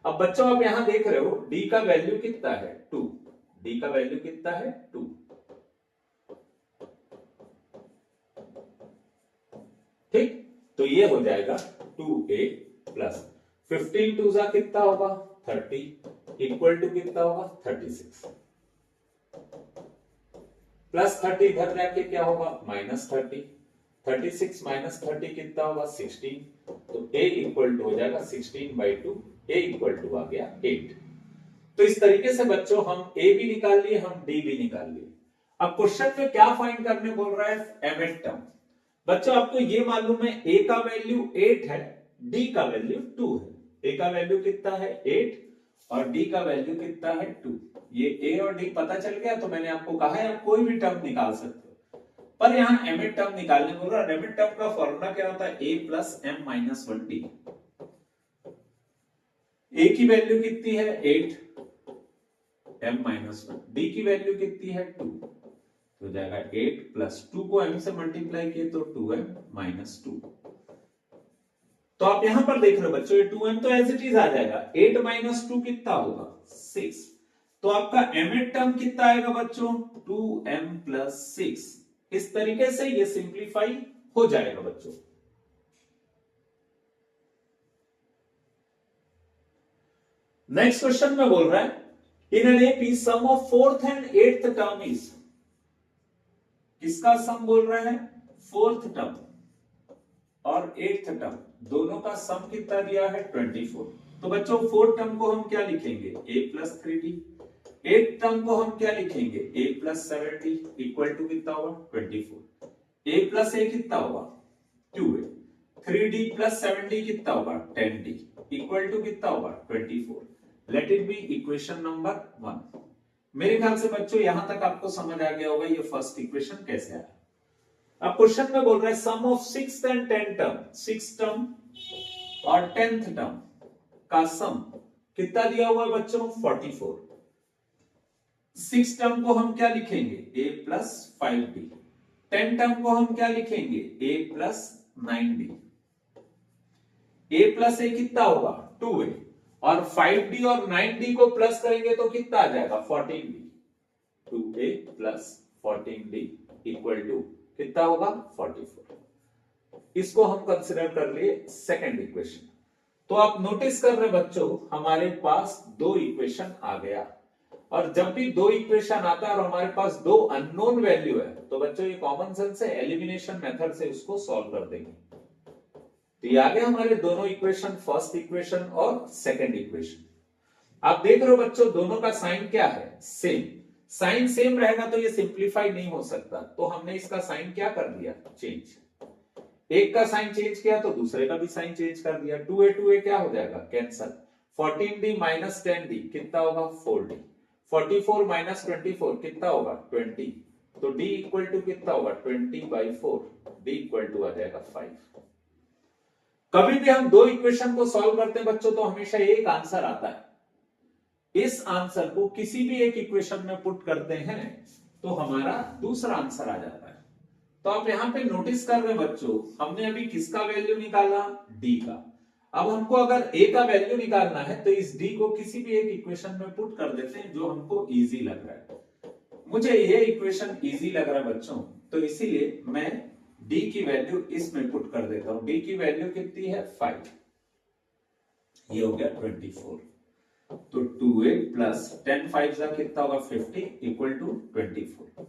Speaker 1: अब बच्चों आप यहां देख रहे हो D का वैल्यू कितना है, 2। D का वैल्यू कितना है, 2। ठीक, तो ये हो जाएगा 2A प्लस 15 टू जा कितना होगा, 30 इक्वल टू कितना होगा, 36। प्लस 30 इधर जाके क्या होगा, माइनस 30। 36 माइनस 30 कितना होगा, 16। तो A इक्वल टू हो जाएगा 16/2, A इक्वल टू आ गया 8। तो इस तरीके से बच्चों हम ए भी निकाल लिए, हम डी भी निकाल लिए। अब क्वेश्चन में क्या फाइंड करने बोल रहा है, mth टर्म। बच्चों आपको ये मालूम है ए का वैल्यू 8 है, डी का वैल्यू 2 है। ए का वैल्यू कितना है 8 और डी का वैल्यू कितना है 2। ये ए और डी पता चल गया, तो मैंने आपको कहा है आप कोई भी टर्म निकाल सकते हो, पर यहाँ mth टर्म निकालने बोल रहा है। mth टर्म का फॉर्मूला क्या होता है, a plus m minus 1d। a की वैल्यू कितनी है 8, m माइनस 1, डी की वैल्यू कितनी है 2, तो जाएगा 8 प्लस 2 को m से मल्टीप्लाई किए तो 2m माइनस 2। तो आप यहां पर देख रहे हो बच्चों, ये 2m तो एज इट इज आ जाएगा, 8 माइनस 2 कितना होगा 6। तो आपका mth टर्म कितना आएगा बच्चों, 2m प्लस 6। इस तरीके से ये सिंप्लीफाई हो जाएगा बच्चों। नेक्स्ट क्वेश्चन में बोल रहा है, in an AP some of 4th and 8th term is, किसका सम बोल रहा है, 4th टर्म और 8th टर्म दोनों का सम कितना दिया है 24। तो बच्चों 4th टर्म को हम क्या लिखेंगे, a plus 3d। 8th term को हम क्या लिखेंगे, a plus 7d equal to कितना होगा 24। a प्लस a कितना होगा 2a, 3d प्लस 7d कितना होगा 10d इक्वल टू कितना होगा 24। Late it be equation number 1। मेरे ख्याल से बच्चों यहां तक आपको समझ आ गया होगा ये फर्स्ट इक्वेशन कैसे आया। अब क्वेश्चन में बोल रहा है sum of 6th and 10th term, 6th term और 10th टर्म का सम कितना दिया हुआ है बच्चों 44। 6th टर्म को हम क्या लिखेंगे a plus 5d, 10th term को हम क्या लिखेंगे a plus 9d। a plus a कितना होगा 2a और 5d और 9d को प्लस करेंगे तो कितना आ जाएगा 14d। 2a plus 14d equal to कितना होगा 44। इसको हम कंसिडर कर लिए सेकंड इक्वेशन। तो आप नोटिस कर रहे बच्चों, हमारे पास दो इक्वेशन आ गया, और जब भी दो इक्वेशन आता है और हमारे पास दो अननोन वैल्यू है, तो बच्चों ये कॉमन सेंस है, एलिमिनेशन मेथड से उसको सॉल्व कर देंगे। तो ये आ गए हमारे दोनों इक्वेशन, फर्स्ट इक्वेशन और सेकंड इक्वेशन। आप देख रहे हो बच्चों दोनों का साइन क्या है, सेम। साइन सेम रहेगा तो ये सिंप्लीफाई नहीं हो सकता, तो हमने इसका साइन क्या कर दिया, चेंज। एक का साइन चेंज किया तो दूसरे का भी साइन चेंज कर दिया। 2a क्या हो जाएगा कैंसल। 14d माइनस 10d कितना होगा 4d। 44 माइनस 24 कितना होगा 20। तो d इक्वल टू कितना होगा 20/4, d इक्वल टू आ जाएगा 5। कभी भी हम दो इक्वेशन को सॉल्व करते हैं बच्चों तो हमेशा एक आंसर आता है। इस आंसर को किसी भी एक इक्वेशन में पुट करते हैं तो हमारा दूसरा आंसर आ जाता है। तो आप यहां पे नोटिस कर रहे हैं बच्चों, हमने अभी किसका वैल्यू निकाला, डी का। अब हमको अगर ए का वैल्यू निकालना है तो इस डी को किसी भी एक इक्वेशन में पुट कर देते हैं जो हमको इजी लग रहा है। मुझे ये इक्वेशन इजी लग रहा है बच्चों, तो इसीलिए मैं डी की वैल्यू इसमें पुट कर देता हूं। डी की वैल्यू कितनी है 5, ये हो गया 24। तो 2a प्लस 10 5 का कितना होगा 50 equal to 24।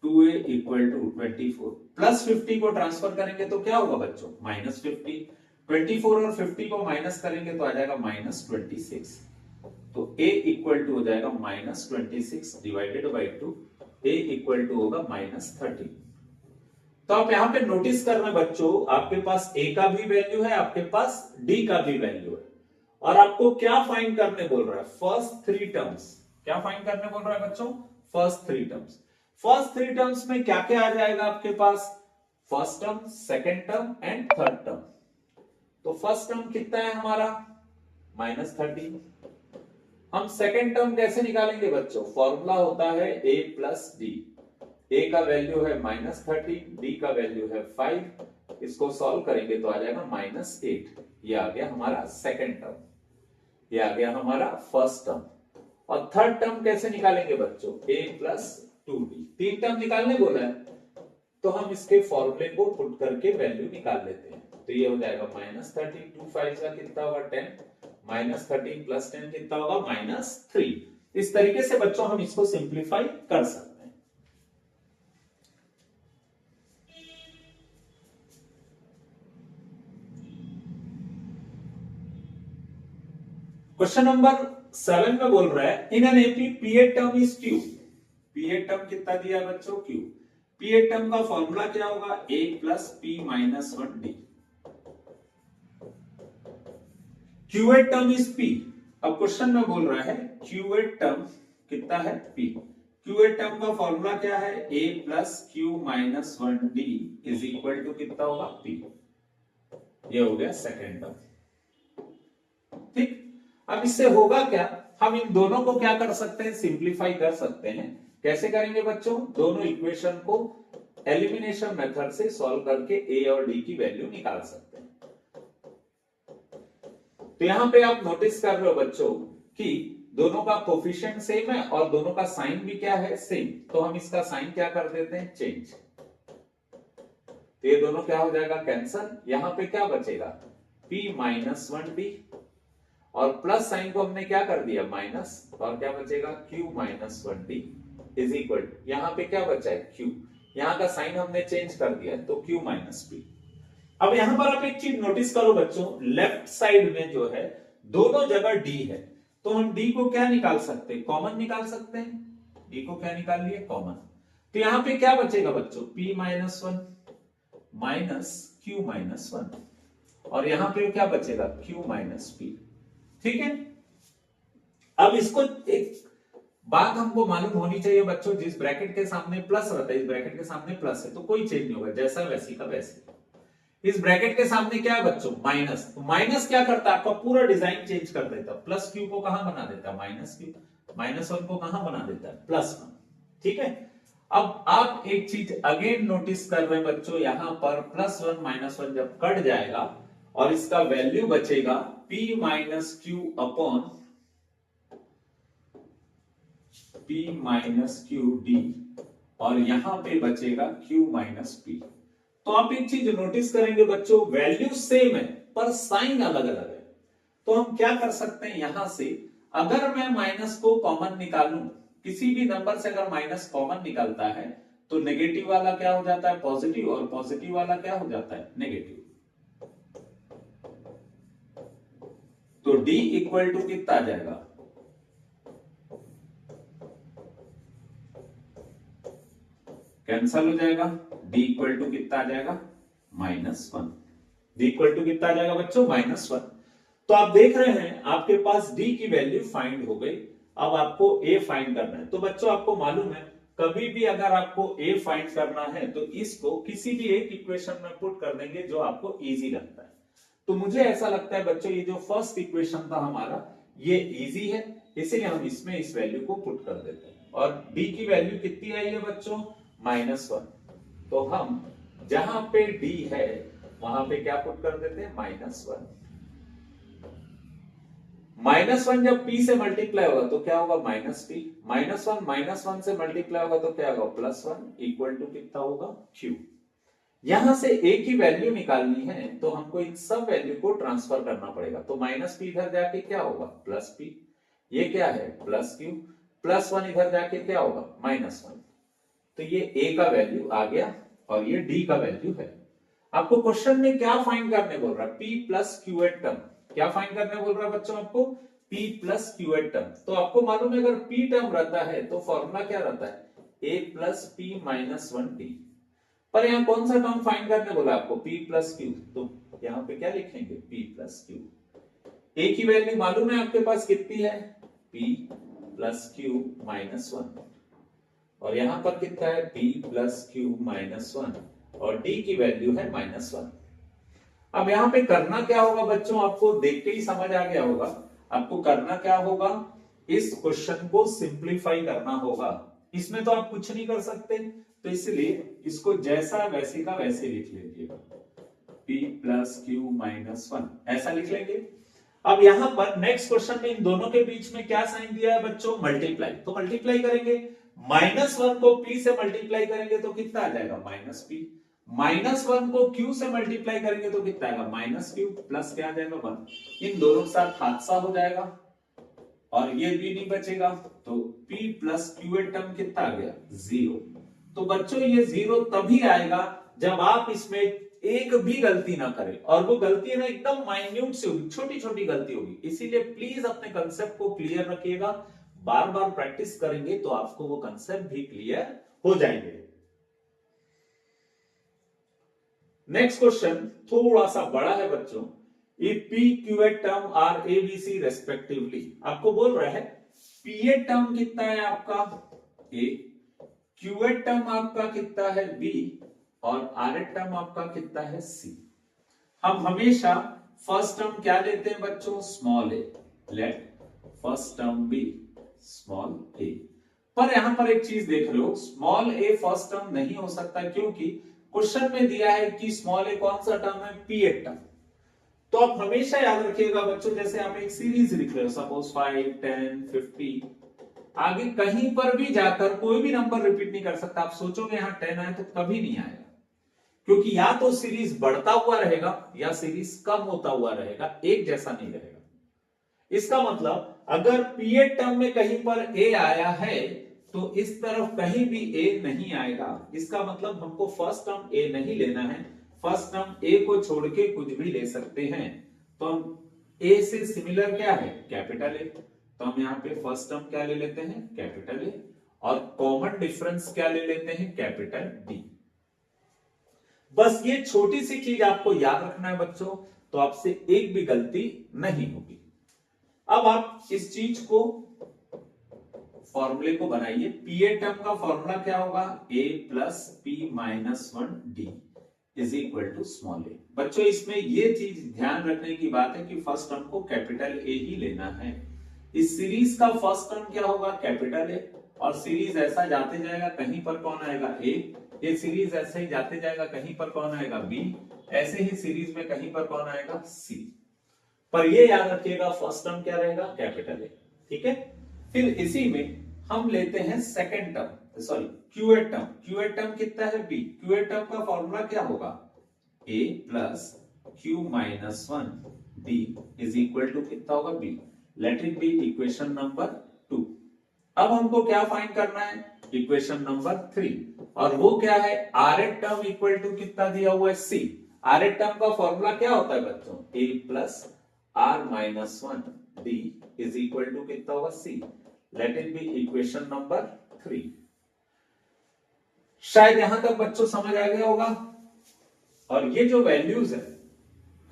Speaker 1: 2a equal to 24 plus 50 को ट्रांसफर करेंगे तो क्या होगा बच्चों माइनस 50। 24 और 50 को माइनस करेंगे तो आ जाएगा माइनस 26। तो a इक्वल टू हो जाएगा minus 26 divided by 2, a equal to होगा माइनस 30। तो आप यहां पे नोटिस करना बच्चों, आपके पास a का भी वैल्यू है, आपके पास d का भी वैल्यू है, और आपको क्या फाइंड करने बोल रहा है, फर्स्ट थ्री टर्म्स। क्या फाइंड करने बोल रहा है बच्चों, first three terms. First three terms में क्या क्या आ जाएगा आपके पास, first term, second term and third term. तो फर्स्ट टर्म कितना है हमारा माइनस 30। हम सेकेंड टर्म कैसे निकालेंगे बच्चों, फॉर्मूला होता है a प्लस डी। a का वैल्यू है माइनस 30, d का वैल्यू है 5, इसको सॉल्व करेंगे तो आ जाएगा माइनस 8। ये आ गया हमारा सेकेंड टर्म, ये आ गया हमारा फर्स्ट टर्म। और थर्ड टर्म कैसे निकालेंगे बच्चों, a प्लस 2d। तीन टर्म निकालने बोला है तो हम इसके फॉर्मूले को पुट करके वैल्यू निकाल लेते हैं। तो ये हो जाएगा माइनस 30, 2 5 का कितना होगा 10, माइनस 13 प्लस 10 कितना होगा माइनस 3। इस तरीके से बच्चों हम इसको सिंप्लीफाई कर सकते हैं। क्वेश्चन नंबर 7 में बोल रहा है in an AP pth term is q. Pth term कितना दिया बच्चों? क्यू। पी ए टर्म का फॉर्मूला क्या होगा? A plus P minus 1 d. Qth term is p. अब क्वेश्चन में बोल रहा है क्यू ए टर्म कितना है? पी। क्यू ए टर्म का फॉर्मूला क्या है? A plus Q minus 1 D is equal to कितना होगा? पी। ये हो गया सेकेंड टर्म। ठीक, अब इससे होगा क्या? हम इन दोनों को क्या कर सकते हैं? सिंप्लीफाई कर सकते हैं। कैसे करेंगे बच्चों? दोनों इक्वेशन को एलिमिनेशन मेथड से सॉल्व करके ए और डी की वैल्यू निकाल सकते हैं। तो यहां पे आप नोटिस कर रहे हो बच्चों कि दोनों का कोफिशिएंट सेम है और दोनों का साइन भी क्या है? सेम। तो हम इसका साइन क्या कर देते हैं? चेंज। तो ये दोनों क्या हो जाएगा? कैंसल। यहां पे क्या बचेगा? p माइनस 1 डी और प्लस साइन को हमने क्या कर दिया? माइनस, और क्या बचेगा? q minus 1 D is equal, यहां पे क्या बचा है? q। यहां का साइन हमने चेंज कर दिया तो q माइनस p। अब यहां पर आप एक चीज नोटिस करो बच्चों, लेफ्ट साइड में जो है दोनों जगह d है, तो हम d को क्या निकाल सकते हैं? कॉमन निकाल सकते हैं। d को क्या निकाल लिए? कॉमन। तो यहां पे क्या बचेगा बच्चों? p minus 1 minus q minus 1, और यहां पे क्या बचेगा? q minus p। ठीक है, अब इसको एक बात हमको मालूम होनी चाहिए बच्चों, जिस ब्रैकेट के सामने प्लस रहता है, इस ब्रैकेट के सामने प्लस है तो कोई चेंज नहीं होगा, जैसा वैसी का वैसे। इस ब्रैकेट के सामने क्या है बच्चों? माइनस। तो माइनस क्या करता है? आपका पूरा डिजाइन चेंज कर देता है। प्लस क्यू को कहां बना देता है? Minus Q. माइनस 1 को कहां बना देता है? प्लस 1। ठीक है, अब आप एक चीज अगेन नोटिस कर रहे हैं बच्चों, यहां पर प्लस 1 माइनस 1 जब कट जाएगा और इसका वैल्यू बचेगा p minus Q upon p minus Q D, और यहां पे बचेगा q माइनस p। तो आप एक चीज नोटिस करेंगे बच्चों, वैल्यू सेम है पर साइन अलग अलग है। तो हम क्या कर सकते हैं? यहां से अगर मैं माइनस को कॉमन निकालूं, किसी भी नंबर से अगर माइनस कॉमन निकलता है तो नेगेटिव वाला क्या हो जाता है? पॉजिटिव, और पॉजिटिव वाला क्या हो जाता है? नेगेटिव। तो d इक्वल टू कितना आ जाएगा? कैंसल हो जाएगा। d इक्वल टू कितना आ जाएगा? माइनस 1। d इक्वल टू कितना आ जाएगा बच्चों? माइनस 1। तो आप देख रहे हैं आपके पास d की वैल्यू फाइंड हो गई। अब आपको a फाइंड करना है। तो बच्चों आपको मालूम है कभी भी अगर आपको a फाइंड करना है तो इसको किसी भी एक इक्वेशन में पुट कर देंगे जो आपको इजी लगता है। तो मुझे ऐसा लगता है बच्चों ये जो फर्स्ट इक्वेशन था हमारा ये इजी है, इसीलिए हम इसमें इस वैल्यू को पुट कर देते हैं। और d की वैल्यू कितनी आई है बच्चों? माइनस 1। तो हम जहां पे d है वहां पे क्या पुट कर देते हैं? माइनस 1। माइनस 1 जब p से मल्टीप्लाई होगा तो क्या होगा? Minus p। माइनस 1 से मल्टीप्लाई होगा तो क्या होगा? प्लस 1 इक्वल टू कितना होगा? q। यहां से a की वैल्यू निकालनी है तो हमको इन सब वैल्यू को ट्रांसफर करना पड़ेगा। तो माइनस p इधर जाके क्या होगा? Plus p। ये क्या है? Plus q। प्लस 1 इधर जाके क्या होगा? माइनस 1। तो ये a का वैल्यू आ गया और ये d का वैल्यू है। आपको क्वेश्चन में क्या फाइंड करने बोल रहा है? p plus qth term. क्या फाइंड करने बोल रहा है बच्चों आपको? p plus qth term. तो आपको मालूम है अगर p टर्म रहता है तो फॉर्मूला क्या रहता है? a plus p minus 1t। पर यहाँ कौन सा टर्म फाइंड करने बोला आपको? p plus q। तो यहाँ पे क्या लिखेंगे? p plus q। a की वैल्यू मालूम है आपके पास कितनी है? p प्लस q माइनस 1, और यहां पर कितना है? p प्लस क्यू माइनस 1, और d की वैल्यू है माइनस 1। अब यहां पे करना क्या होगा बच्चों? आपको देख के ही समझ आ गया होगा। आपको करना क्या होगा? इस क्वेश्चन को सिंप्लीफाई करना होगा। इसमें तो आप कुछ नहीं कर सकते, तो इसलिए इसको जैसा वैसे का वैसे लिख लीजिएगा। p प्लस क्यू माइनस 1 ऐसा लिख लेंगे। अब यहां पर नेक्स्ट क्वेश्चन में इन दोनों के बीच में क्या साइन दिया है बच्चों? मल्टीप्लाई। तो मल्टीप्लाई करेंगे, माइनस 1 को p से मल्टीप्लाई करेंगे तो कितना आ जाएगा? Minus p। माइनस 1 को q से मल्टीप्लाई करेंगे तो कितना आएगा? Minus q। प्लस क्या आ जाएगा? 1। इन दोनों के साथ हादसा हो जाएगा और ये भी नहीं बचेगा, तो p प्लस q टर्म कितना आ गया? 0। तो बच्चों ये 0 तभी आएगा जब आप इसमें एक भी गलती ना करें, और वो गलती है ना एकदम माइन्यूट से होगी, छोटी छोटी गलती होगी। इसीलिए प्लीज अपने कंसेप्ट को क्लियर रखिएगा, बार बार प्रैक्टिस करेंगे तो आपको वो कंसेप्ट भी क्लियर हो जाएंगे। नेक्स्ट क्वेश्चन थोड़ा सा बड़ा है बच्चों। If p qth term are a b c respectively, आपको बोल रहा है पीएट टर्म कितना है आपका ए, क्यूएट टर्म आपका कितना है बी, और आरएट टर्म आपका कितना है सी। हम हमेशा फर्स्ट टर्म क्या लेते हैं बच्चों, small a. Let first term be small a. पर यहां पर एक चीज देख रहे हो, स्मॉल ए फर्स्ट टर्म नहीं हो सकता, क्योंकि क्वेश्चन में दिया है कि स्मॉल ए कौन सा टर्म है, पीएट टर्म। तो आप हमेशा याद रखिएगा बच्चों, जैसे आप एक सीरीज लिख रहे हो, सपोज 5, 10, 50, आगे कहीं पर भी जाकर कोई भी नंबर रिपीट नहीं कर सकता। आप सोचोगे यहां 10 आए तो कभी नहीं आएगा, क्योंकि या तो सीरीज बढ़ता हुआ रहेगा या सीरीज कम होता हुआ रहेगा, एक जैसा नहीं रहेगा। इसका मतलब अगर पीएट टर्म में कहीं पर ए आया है तो इस तरफ कहीं भी ए नहीं आएगा। इसका मतलब हमको फर्स्ट टर्म ए नहीं लेना है, फर्स्ट टर्म ए को छोड़ के कुछ भी ले सकते हैं। तो हम ए से सिमिलर क्या है, कैपिटल ए, तो हम यहाँ पे फर्स्ट टर्म क्या ले लेते हैं, कैपिटल ए, और कॉमन डिफरेंस क्या ले लेते हैं, कैपिटल डी। बस ये छोटी सी चीज आपको याद रखना है बच्चों, तो आपसे एक भी गलती नहीं होगी। अब आप इस चीज को, फॉर्मूले को बनाइए। पीए टर्म का फॉर्मूला क्या होगा, a plus P minus 1 D is equal to small a. बच्चों इसमें ये चीज ध्यान रखने की बात है कि फर्स्ट टर्म को कैपिटल ए ही लेना है। इस सीरीज का फर्स्ट टर्म क्या होगा, कैपिटल ए, और सीरीज ऐसा जाते जाएगा, कहीं पर कौन आएगा ए, ये सीरीज ऐसे ही जाते जाएगा, कहीं पर कौन आएगा बी, ऐसे ही सीरीज में कहीं पर कौन आएगा सी। पर ये याद रखिएगा फर्स्ट टर्म क्या रहेगा, कैपिटल ए। ठीक है, फिर इसी में हम लेते हैं second term, sorry qth term. Qth term कितना है बी, क्यूएट टर्म का फॉर्मूला क्या होगा, a plus Q minus 1 D is equal to कितना होगा b. Let it be equation number 2। अब हमको क्या फाइंड करना है, इक्वेशन नंबर 3, और वो क्या है, R at term equal to कितना दिया हुआ है सी। आर एट टर्म का फॉर्मूला क्या होता है बच्चों, A plus are minus 1 D is equal to कितना होगा सी। Let it be equation number 3। शायद यहां तक बच्चों समझ आ गया होगा। और ये जो वैल्यूज है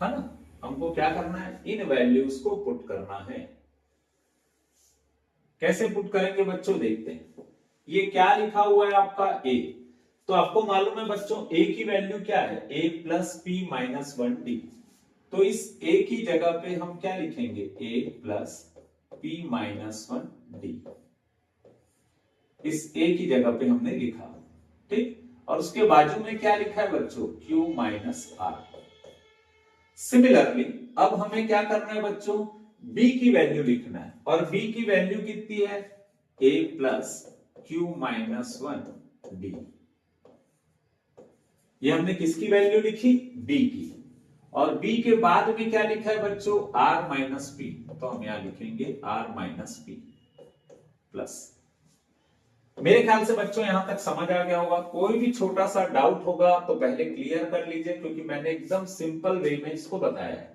Speaker 1: ना, हमको क्या करना है, इन वैल्यूज को पुट करना है। कैसे पुट करेंगे बच्चों, देखते हैं। ये क्या लिखा हुआ है आपका ए, तो आपको मालूम है बच्चों ए की वैल्यू क्या है, a plus P minus 1 D. तो इस ए की जगह पे हम क्या लिखेंगे, ए प्लस पी माइनस 1 डी। इस ए की जगह पे हमने लिखा, ठीक। और उसके बाजू में क्या लिखा है बच्चों, क्यू माइनस आर। सिमिलरली अब हमें क्या करना है बच्चों, b की वैल्यू लिखना है, और b की वैल्यू कितनी है, a plus Q minus 1 D. ये हमने किसकी वैल्यू लिखी, b की, और b के बाद में क्या लिखा है बच्चों, r माइनस पी, तो हम यहां लिखेंगे r माइनस पी प्लस। मेरे ख्याल से बच्चों यहां तक समझ आ गया होगा। कोई भी छोटा सा डाउट होगा तो पहले क्लियर कर लीजिए, क्योंकि मैंने एकदम सिंपल वे में इसको बताया है।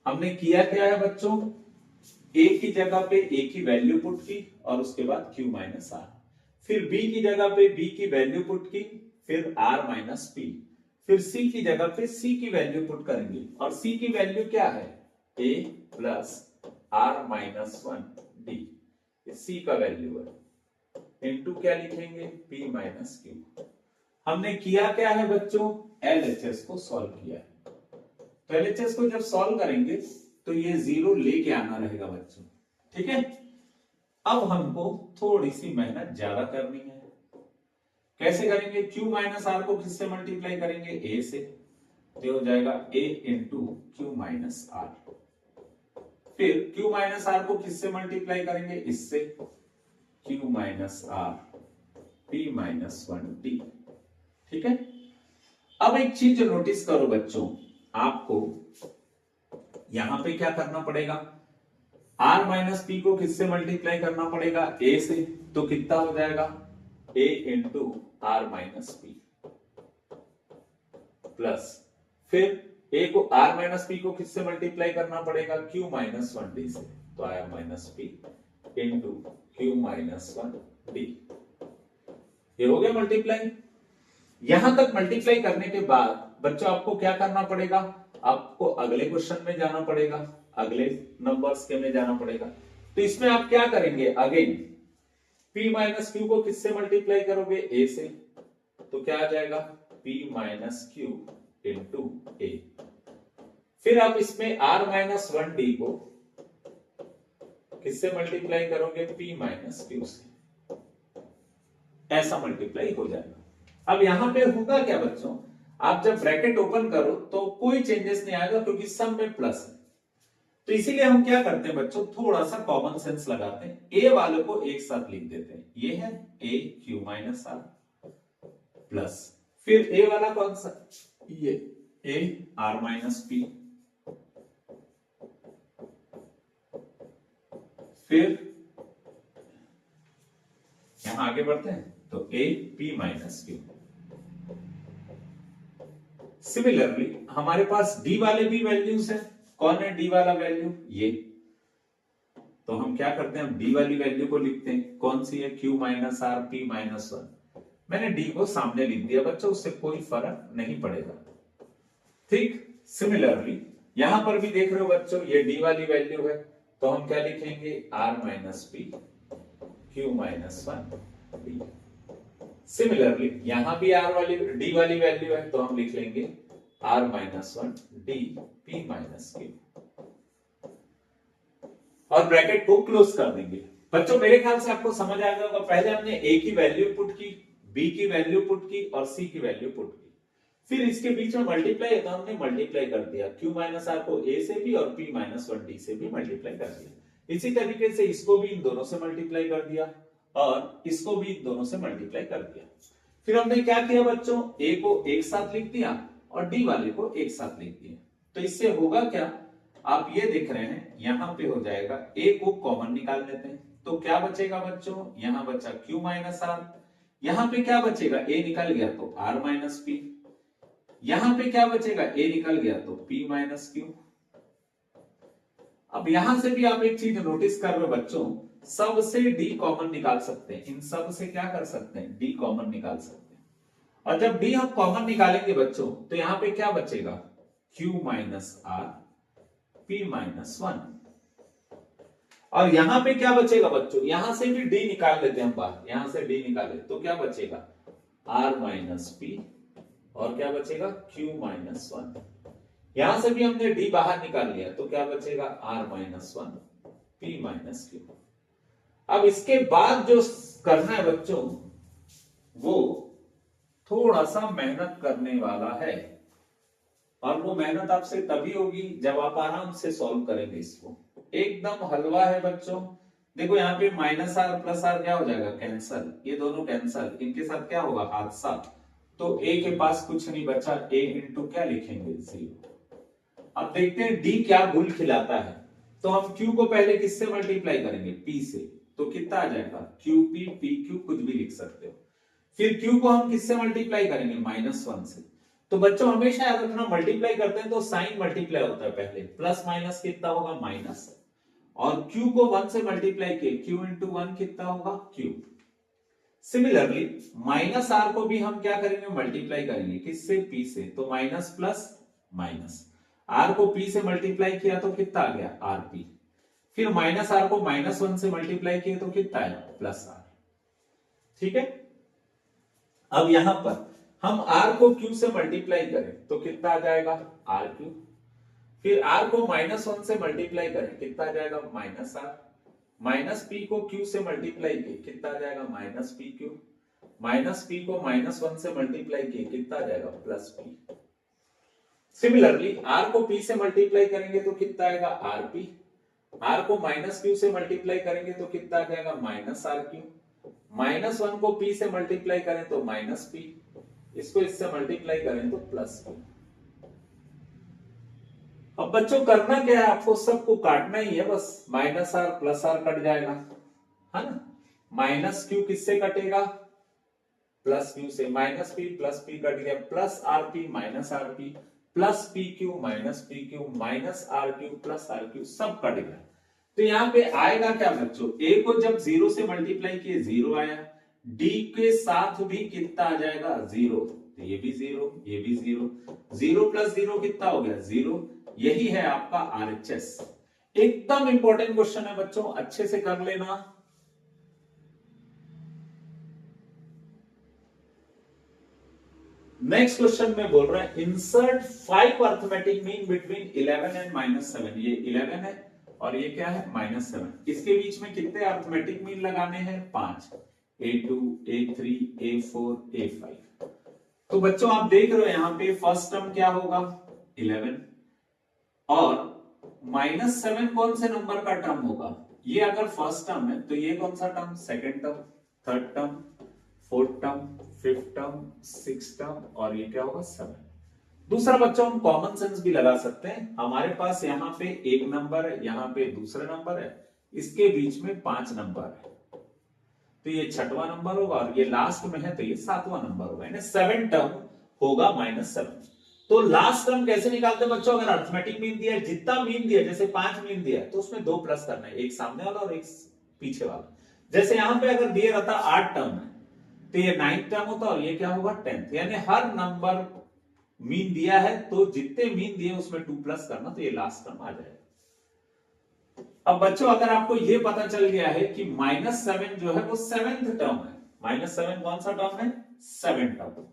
Speaker 1: हमने किया क्या है बच्चों, a की जगह पे a की वैल्यू पुट की, और उसके बाद q माइनस आर, फिर b की जगह पे b की वैल्यू पुट की, फिर r माइनस पी, फिर c की जगह पे c की वैल्यू पुट करेंगे, और c की वैल्यू क्या है, a plus r minus 1 D, c का वैल्यू है, इनटू क्या लिखेंगे, p माइनस क्यू। हमने किया क्या है बच्चों, LHS को सॉल्व किया। तो LHS को जब सॉल्व करेंगे तो ये 0 लेके आना रहेगा बच्चों, ठीक है। अब हमको थोड़ी सी मेहनत ज्यादा करनी है। कैसे करेंगे, q माइनस आर को किससे मल्टीप्लाई करेंगे, a से, तो हो जाएगा a into Q minus R. फिर q माइनस आर को किससे मल्टीप्लाई करेंगे, इससे, q minus R p minus 1 D, ठीक है। अब एक चीज नोटिस करो बच्चों, आपको यहां पे क्या करना पड़ेगा, r माइनस पी को किससे मल्टीप्लाई करना पड़ेगा, a से, तो कितना हो जाएगा, a into R minus P. Plus फिर a को r माइनस पी को किससे मल्टीप्लाई करना पड़ेगा, q माइनस 1d से, तो r minus P into Q minus 1d। ये हो गया मल्टीप्लाई। यहां तक मल्टीप्लाई करने के बाद बच्चों आपको क्या करना पड़ेगा, आपको अगले क्वेश्चन में जाना पड़ेगा, अगले नंबर्स के में जाना पड़ेगा। तो इसमें आप क्या करेंगे, अगेन p माइनस क्यू को किससे मल्टीप्लाई करोगे, a से, तो क्या आ जाएगा p minus Q into a। फिर आप इसमें r माइनस 1d को किससे मल्टीप्लाई करोगे, p माइनस क्यू से, ऐसा मल्टीप्लाई हो जाएगा। अब यहां पे होगा क्या बच्चों, आप जब ब्रैकेट ओपन करो तो कोई चेंजेस नहीं आएगा क्योंकि सब में प्लस है। तो इसीलिए हम क्या करते हैं बच्चों, थोड़ा सा कॉमन सेंस लगाते हैं, ए वाले को एक साथ लिख देते हैं, ये है ए क्यू माइनस आर प्लस फिर ए वाला कौन सा, ये ए आर माइनस पी, फिर यहां आगे बढ़ते हैं तो A P minus Q. Similarly हमारे पास डी वाले भी वैल्यूज हैं, कौन है डी वाला वैल्यू, ये, तो हम क्या करते हैं, डी वाली वैल्यू को लिखते हैं, कौन सी है, Q minus R P minus 1। मैंने डी को सामने लिख दिया बच्चों, उससे कोई फर्क नहीं पड़ेगा। ठीक, सिमिलरली यहां पर भी देख रहे हो बच्चों, ये डी वाली वैल्यू है, तो हम क्या लिखेंगे, R minus P Q minus 1 D. Similarly यहां भी आर वाली डी वाली वैल्यू है, तो हम लिख लेंगे R minus 1 D P minus Q, और ब्रैकेट को क्लोज कर देंगे। बच्चों मेरे ख्याल से आपको समझ आ गया होगा, पहले हमने ए की वैल्यू पुट की, बी की वैल्यू पुट की और सी की वैल्यू पुट की, फिर इसके बीच में मल्टीप्लाई है तो हमने मल्टीप्लाई कर दिया, क्यू माइनस आर को ए से भी और पी माइनस 1d से भी मल्टीप्लाई कर दिया। इसी तरीके से इसको भी इन दोनों से मल्टीप्लाई कर दिया और इसको भी इन दोनों से मल्टीप्लाई कर दिया। फिर हमने क्या किया बच्चों, ए को एक साथ लिख दिया और डी वाले को एक साथ लिख दिया। तो इससे होगा क्या, आप ये देख रहे हैं यहां पे हो जाएगा, ए को कॉमन निकाल लेते हैं, तो क्या बचेगा बच्चों, यहां बचा क्यू माइनस आर, यहां पे क्या बचेगा, ए निकल गया तो आर माइनस पी, यहां पे क्या बचेगा, ए निकल गया तो p माइनस क्यू। अब यहां से भी आप एक चीज नोटिस कर रहे हो बच्चों, सब से d कॉमन निकाल सकते हैं, इन सब से क्या कर सकते हैं, d कॉमन निकाल सकते हैं। और जब d हम कॉमन निकालेंगे बच्चों, तो यहां पे क्या बचेगा, q minus R p minus 1, और यहां पे क्या बचेगा बच्चों, यहां से भी d निकाल लेते हैं हम बाहर, यहां से d निकाले तो क्या बचेगा, r माइनस p, और क्या बचेगा, q माइनस 1। यहां से भी हमने d बाहर निकाल लिया तो क्या बचेगा, r minus 1 p minus q। अब इसके बाद जो करना है बच्चों, वो थोड़ा सा मेहनत करने वाला है, और वो मेहनत आपसे तभी होगी जब आप आराम से सॉल्व करेंगे इसको। एकदम हलवा है बच्चों। देखो यहाँ पे माइनस आर प्लस आर क्या हो जाएगा, कैंसल, ये दोनों कैंसल, इनके साथ क्या होगा, हादसा, तो a के पास कुछ नहीं बचा, a इंटू क्या लिखेंगे, 0। अब देखते हैं d क्या गुल खिलाता है, तो हम q को पहले किससे मल्टीप्लाई करेंगे, p से, तो कितना आ जाएगा, qp pq, कुछ भी लिख सकते हो। फिर q को हम किससे मल्टीप्लाई करेंगे, -1 से। तो बच्चों हमेशा याद रखना, मल्टीप्लाई करते हैं तो साइन मल्टीप्लाई होता है पहले, प्लस माइनस कितना होगा, माइनस, और q को 1 से मल्टीप्लाई किए, q इंटू 1 कितना होगा, q। सिमिलरली माइनस आर को भी हम क्या करेंगे, मल्टीप्लाई करेंगे, किससे, p से, तो माइनस प्लस माइनस, आर को p से मल्टीप्लाई किया तो कितना आ गया, rp, फिर माइनस आर को -1 से मल्टीप्लाई किया तो कितना आया, प्लस आर। ठीक है, अब यहां पर हम r को q से मल्टीप्लाई करें तो कितना आ जाएगा, rq, फिर r को -1 से मल्टीप्लाई करें कितना आ जाएगा, -r, माइनस पी को q से मल्टीप्लाई किए कितना आ जाएगा, minus P Q, minus P को -1 से मल्टीप्लाई किए कितना आ जाएगा, प्लस पी। सिमिलरली r को p से मल्टीप्लाई करेंगे तो कितना आएगा, rp, r को -q से मल्टीप्लाई करेंगे तो कितना आ जाएगा, -rq, -1 को p से मल्टीप्लाई करें तो -p, इसको इससे मल्टीप्लाई करें तो +p। अब बच्चों करना क्या है, आपको सबको काटना ही है, बस -r +r कट जाएगा, है ना, -q किससे कटेगा, प्लस क्यू से minus P plus p cut गया, plus rp minus rp plus p Q minus r q plus r q सब कट गया। तो यहाँ पे आएगा क्या बच्चों, ए को जब 0 से मल्टीप्लाई किए 0 आया, डी के साथ भी कितना आ जाएगा 0, तो ये भी 0 ये भी 0, 0 प्लस 0 कितना हो गया 0। यही है आपका आरएचएस। एकदम इंपॉर्टेंट क्वेश्चन है बच्चों, अच्छे से कर लेना। नेक्स्ट क्वेश्चन में बोल रहा है insert 5 arithmetic mean between 11 and -7। ये 11 है और ये क्या है -7। इसके बीच में कितने अर्थमेटिक मीन लगाने हैं 5, A2 A3 A4 A5। तो बच्चों आप देख रहे हो यहां पे फर्स्ट टर्म क्या होगा 11 और -7 कौन से नंबर का टर्म होगा, ये अगर फर्स्ट टर्म है तो ये कौन सा term, second term, third term, fourth term, fifth term, sixth term और ये क्या होगा 7। दूसरा बच्चों हम कॉमन सेंस भी लगा सकते हैं, हमारे पास यहाँ पे एक नंबर है, यहाँ पे दूसरा नंबर है, इसके बीच में 5 नंबर है, तो ये 6वां नंबर होगा और ये लास्ट में है तो ये 7वां नंबर होगा, यानी 7 टर्म होगा -7। तो लास्ट टर्म कैसे निकालते हैं बच्चों, अगर अर्थमेटिक मीन दिया है, जितना मीन दिया जैसे 5 मीन दिया है तो उसमें 2 प्लस करना है, एक सामने वाला और एक पीछे वाला। जैसे यहां पे अगर दिया रहता 8 टर्म है तो ये 9th टर्म होता और ये क्या होगा 10th, यानी हर नंबर मीन दिया है तो जितने मीन दिए उसमें 2 प्लस करना, तो ये लास्ट टर्म आ जाएगा। अब बच्चों अगर आपको ये पता चल गया है कि -7 जो है वो 7th टर्म है, -7 कौन सा टर्म है 7 टर्म,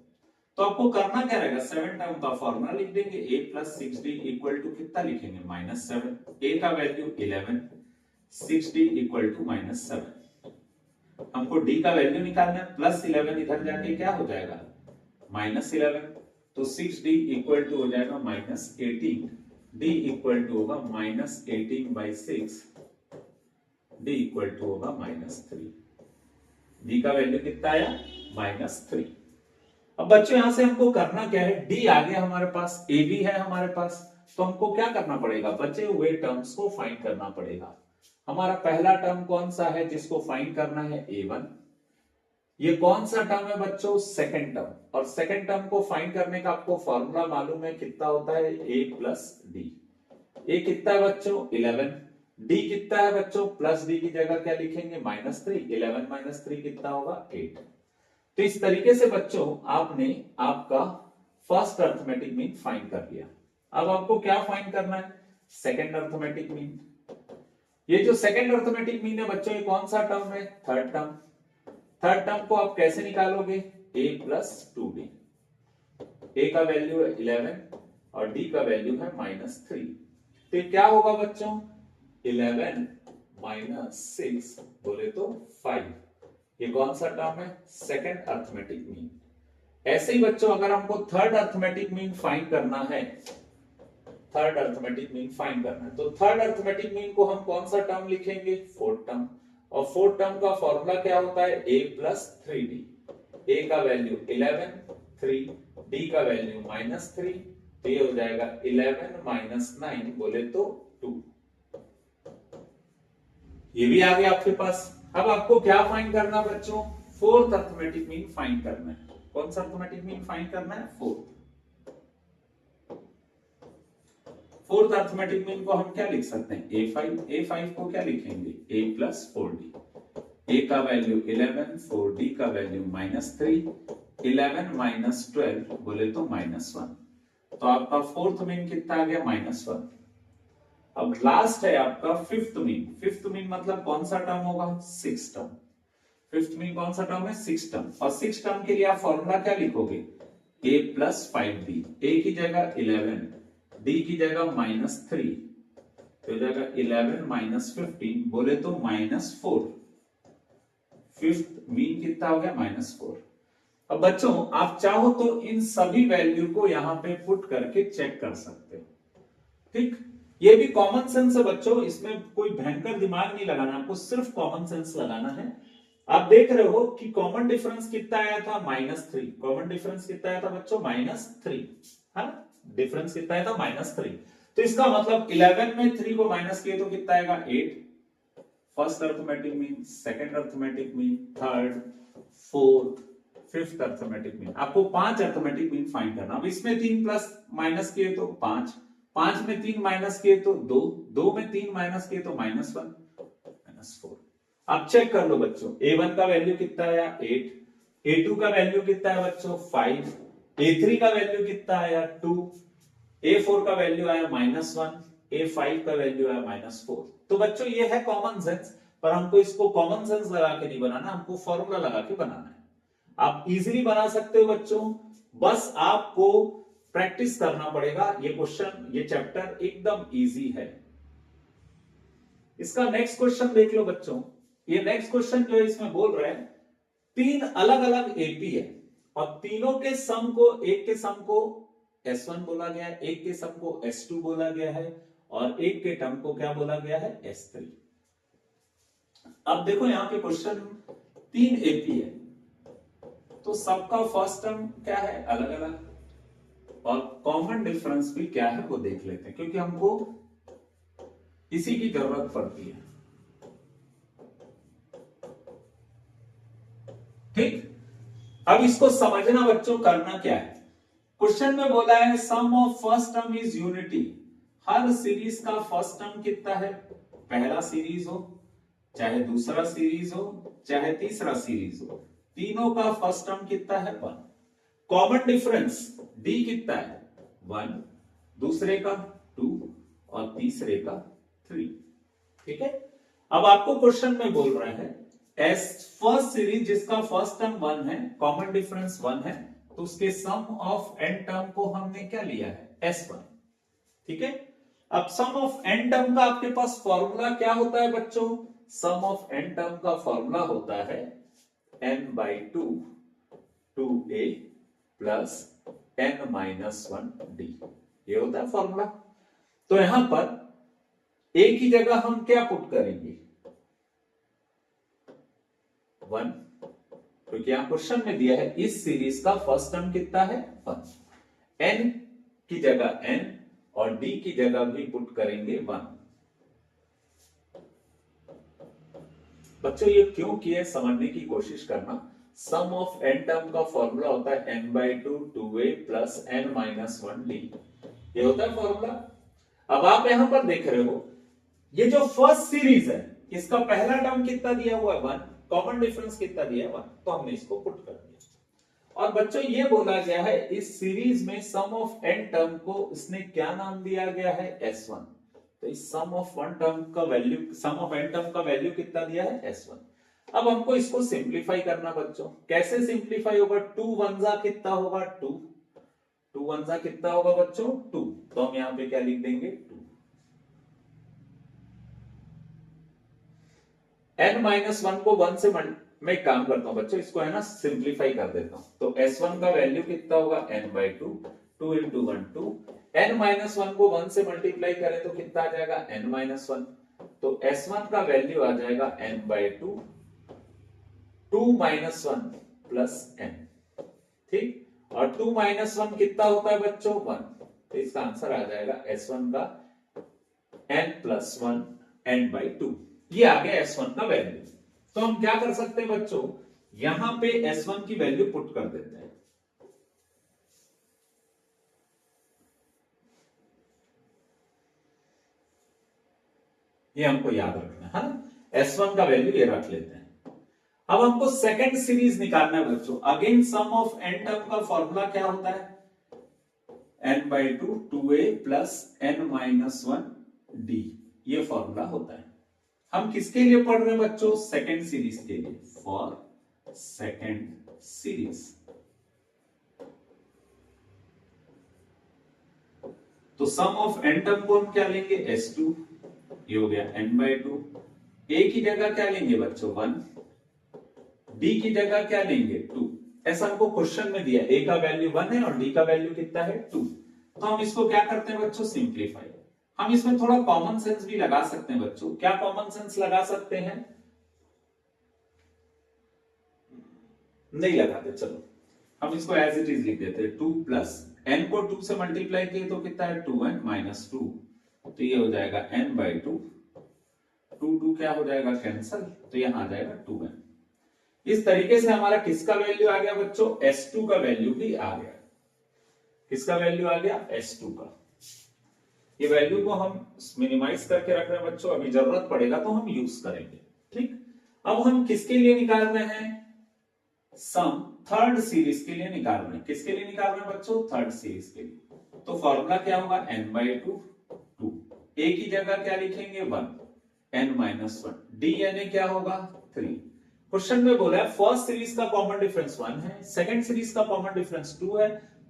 Speaker 1: तो आपको करना क्या रहेगा 7 टर्म का फॉर्मूला लिख देंगे, a + 6d = कितना लिखेंगे -7, a का वैल्यू 11, 6d = -7। हमको d का वैल्यू निकालना है, +11 इधर जाके क्या हो जाएगा -11, तो 6d = हो जाएगा -18, d = होगा -18/6, d = होगा -3, d का वैल्यू कितना आया -3। अब बच्चों यहां से हमको करना क्या है, d आ गया हमारे पास, a भी है हमारे पास, तो हमको क्या करना पड़ेगा, बचे हुए टर्म्स को फाइंड करना पड़ेगा। हमारा पहला टर्म कौन सा है जिसको फाइंड करना है a1, ये कौन सा टर्म है बच्चों सेकंड टर्म, और सेकंड टर्म को फाइंड करने का आपको फॉर्मूला मालूम है कितना होता है a + d। a कितना है बच्चों 11, d कितना है बच्चों, प्लस d की जगह क्या लिखेंगे -3, 11 - 3 कितना होगा 8। तो इस तरीके से बच्चों आपने आपका फर्स्ट अर्थमेटिक मीन फाइंड कर लिया। अब आपको क्या फाइंड करना है सेकंड अर्थमेटिक मीन। ये जो सेकंड अर्थमेटिक मीन है बच्चों ये कौन सा टर्म है थर्ड टर्म। थर्ड टर्म को आप कैसे निकालोगे a + 2d, a का वैल्यू है 11 और d का वैल्यू है -3, तो ये क्या होगा बच्चों 11 - 6 बोले तो 5, ये कौन सा टर्म है सेकंड अर्थमेटिक मीन। ऐसे ही बच्चों अगर हमको थर्ड अर्थमेटिक मीन फाइंड करना है, थर्ड अर्थमेटिक मीन फाइंड करना है, तो थर्ड अर्थमेटिक मीन को हम कौन सा टर्म लिखेंगे फोर्थ टर्म, और फोर्थ टर्म का फॉर्मूला क्या होता है a + 3d, a का वैल्यू 11, 3, d का वैल्यू -3, तो ये हो जाएगा 11 - 9 बोले तो 2, ये भी आ गया आपके पास। अब आपको क्या फाइंड करना बच्चों फोर्थ अर्थमेटिक मीन फाइंड करना है। कौन सा अर्थमेटिक मीन फाइंड करना है फोर्थ। फोर्थ अर्थमेटिक मीन को हम क्या लिख सकते हैं a5 को क्या लिखेंगे a + 4d, a का वैल्यू 11, 4d का वैल्यू -3, 11 - 12 बोले तो -1, तो आपका फोर्थ मीन कितना आ गया -1। अब लास्ट है आपका फिफ्थ मीन। फिफ्थ मीन मतलब कौन सा टर्म होगा सिक्स टर्म। फिफ्थ मीन कौन सा टर्म है सिक्स टर्म, और सिक्स टर्म के लिए आप फॉर्मूला क्या लिखोगे a + 5d, a की जगह 11, d की जगह -3, तो जाएगा 11 - 15 बोले तो -4, फिफ्थ मीन कितना हो गया -4। अब बच्चों आप चाहो तो इन सभी वैल्यू को यहां पे पुट करके चेक कर सकते हो, ठीक। ये भी कॉमन सेंस है बच्चों, इसमें कोई भयंकर दिमाग नहीं लगाना, आपको सिर्फ कॉमन सेंस लगाना है। आप देख रहे हो कि कॉमन डिफरेंस कितना आया था -3, कॉमन डिफरेंस कितना आया था बच्चों -3, है ना, डिफरेंस कितना आया था -3, तो इसका मतलब 11 में 3 को माइनस किए तो कितना आएगा 8। First arithmetic mean, second arithmetic mean, third, fourth, fifth arithmetic mean. आपको 5 अर्थमेटिक मीन फाइंड करना। अब इसमें 3 प्लस माइनस किए तो 5, 5 में 3 माइनस किए तो 2, 2 में 3 माइनस किए तो -1 -4। अब चेक कर लो बच्चों, A1 का वैल्यू कितना आया 8, A2 का वैल्यू कितना है बच्चों 5, A3 का वैल्यू कितना आया 2, A4 का वैल्यू आया -1, A5 का वैल्यू आया -4। तो बच्चों ये है कॉमन सेंस, पर हमको इसको कॉमन सेंस लगा के नहीं बनाना, हमको फॉर्मूला लगा के बनाना है। आप इजीली बना सकते हो बच्चों, बस आपको प्रैक्टिस करना पड़ेगा। ये क्वेश्चन, ये चैप्टर एकदम इजी है। इसका नेक्स्ट क्वेश्चन देख लो बच्चों। ये नेक्स्ट क्वेश्चन जो है इसमें बोल रहे हैं 3 अलग अलग एपी है और तीनों के सम को, एक के सम को S1 बोला गया है, एक के सम को S2 बोला गया है और एक के टर्म को क्या बोला गया है S3। अब देखो यहां पे क्वेश्चन 3 एपी है, तो सबका फर्स्ट टर्म क्या है अलग अलग और कॉमन डिफरेंस भी क्या है वो देख लेते हैं, क्योंकि हमको इसी की जरूरत पड़ती है। ठीक, अब इसको समझना बच्चों करना क्या है। क्वेश्चन में बोला है sum of first term is unity. हर सीरीज का फर्स्ट टर्म कितना है, पहला सीरीज हो चाहे दूसरा सीरीज हो चाहे तीसरा सीरीज हो, तीनों का फर्स्ट टर्म कितना है 1। कॉमन डिफरेंस D कितना है 1, दूसरे का 2 और तीसरे का 3। ठीक है, अब आपको क्वेश्चन में बोल रहा है एस फर्स्ट सीरीज जिसका फर्स्ट टर्म 1 है, कॉमन डिफरेंस 1 है, तो उसके सम ऑफ n टर्म को हमने क्या लिया है S1। ठीक है, अब सम ऑफ n टर्म का आपके पास फॉर्मूला क्या होता है बच्चों, सम ऑफ n टर्म का फॉर्मूला होता है n/2 2a प्लस n-1d, ये होता है फॉर्मूला। तो यहां पर a की जगह हम क्या पुट करेंगे 1, क्योंकि यहां क्वेश्चन में दिया है इस सीरीज का फर्स्ट टर्म कितना है 1। n की जगह n और d की जगह भी पुट करेंगे 1। बच्चों ये क्यों किए समझने की कोशिश करना। सम ऑफ n टर्म का फॉर्मूला होता है n/2 2a प्लस n-1d, ये होता है फॉर्मूला। अब आप यहां पर देख रहे हो ये जो फर्स्ट सीरीज है इसका पहला टर्म कितना दिया हुआ है 1, कॉमन डिफरेंस कितना दिया है 1, तो हमने इसको पुट कर दिया। और बच्चों ये बोला गया है इस सीरीज में सम ऑफ n टर्म को इसने क्या नाम दिया गया है S1। तो इस सम ऑफ n टर्म का वैल्यू कितना दिया है S1। अब हमको इसको सिंप्लीफाई करना बच्चों, कैसे सिंप्लीफाई होगा, 2 1 जा कितना होगा 2, 2 1 जा कितना होगा बच्चों 2, तो हम यहां पे क्या लिख देंगे 2। n-1 को 1 से मैं एक काम करता हूं बच्चों, इसको है ना सिंप्लीफाई कर देता हूं। तो S1 का वैल्यू कितना होगा n/2, 2 into 1 2, n-1 को 1 से मल्टीप्लाई करें तो कितना आ जाएगा n-1, तो S1 का वैल्यू आ जाएगा n/2 2 - 1 प्लस n। ठीक, और 2 - 1 कितना होता है बच्चों 1, तो इसका आंसर आ जाएगा S1 का n+1 n/2, ये आ गया S1 का वैल्यू। तो हम क्या कर सकते हैं बच्चों, यहां पे S1 की वैल्यू पुट कर देते हैं। ये हमको याद रखना है ना, S1 का वैल्यू ये रख लेते हैं। अब हमको सेकंड सीरीज निकालना है बच्चों। Again sum of n term का फॉर्मूला क्या होता है n/2 2a प्लस n-1d, ये फॉर्मूला होता है। हम किसके लिए पढ़ रहे हैं बच्चों, सेकंड सीरीज के लिए, फॉर सेकंड सीरीज। तो सम ऑफ n टर्म को हम क्या लेंगे S2, ये हो गया n/2, a की जगह क्या लेंगे बच्चों 1, d की जगह क्या लेंगे 2। ऐसा हमको क्वेश्चन में दिया, a का वैल्यू 1 है और d का वैल्यू कितना है 2। तो हम इसको क्या करते हैं बच्चों सिंप्लीफाई। हम इसमें थोड़ा कॉमन सेंस भी लगा सकते हैं बच्चों। क्या कॉमन सेंस लगा सकते हैं, नहीं लगाते, चलो हम इसको एज इट इज लिख देते हैं 2 प्लस n को 2 से मल्टीप्लाई किए तो कितना है 2n -2, तो ये हो जाएगा n/2, 2 2 क्या हो जाएगा कैंसल, तो यहां आ जाएगा 2n। इस तरीके से हमारा किसका वैल्यू आ गया बच्चों, S2 का वैल्यू भी आ गया। किसका वैल्यू आ गया, S2 का। ये वैल्यू को हम मिनिमाइज करके रख रहे हैं बच्चों, अभी जरूरत पड़ेगा तो हम यूज करेंगे। ठीक, अब हम किसके लिए निकाल रहे हैं, सम थर्ड सीरीज के लिए निकाल रहे हैं। किसके लिए निकाल रहे हैं बच्चों, थर्ड सीरीज के लिए। तो फॉर्मूला क्या होगा, n/2, 2, a की जगह क्या लिखेंगे 1, n-1, dna क्या होगा 3। क्वेश्चन में बोला है फर्स्ट सीरीज का कॉमन डिफरेंस 1 है, सेकंड सीरीज का कॉमन डिफरेंस 2 है,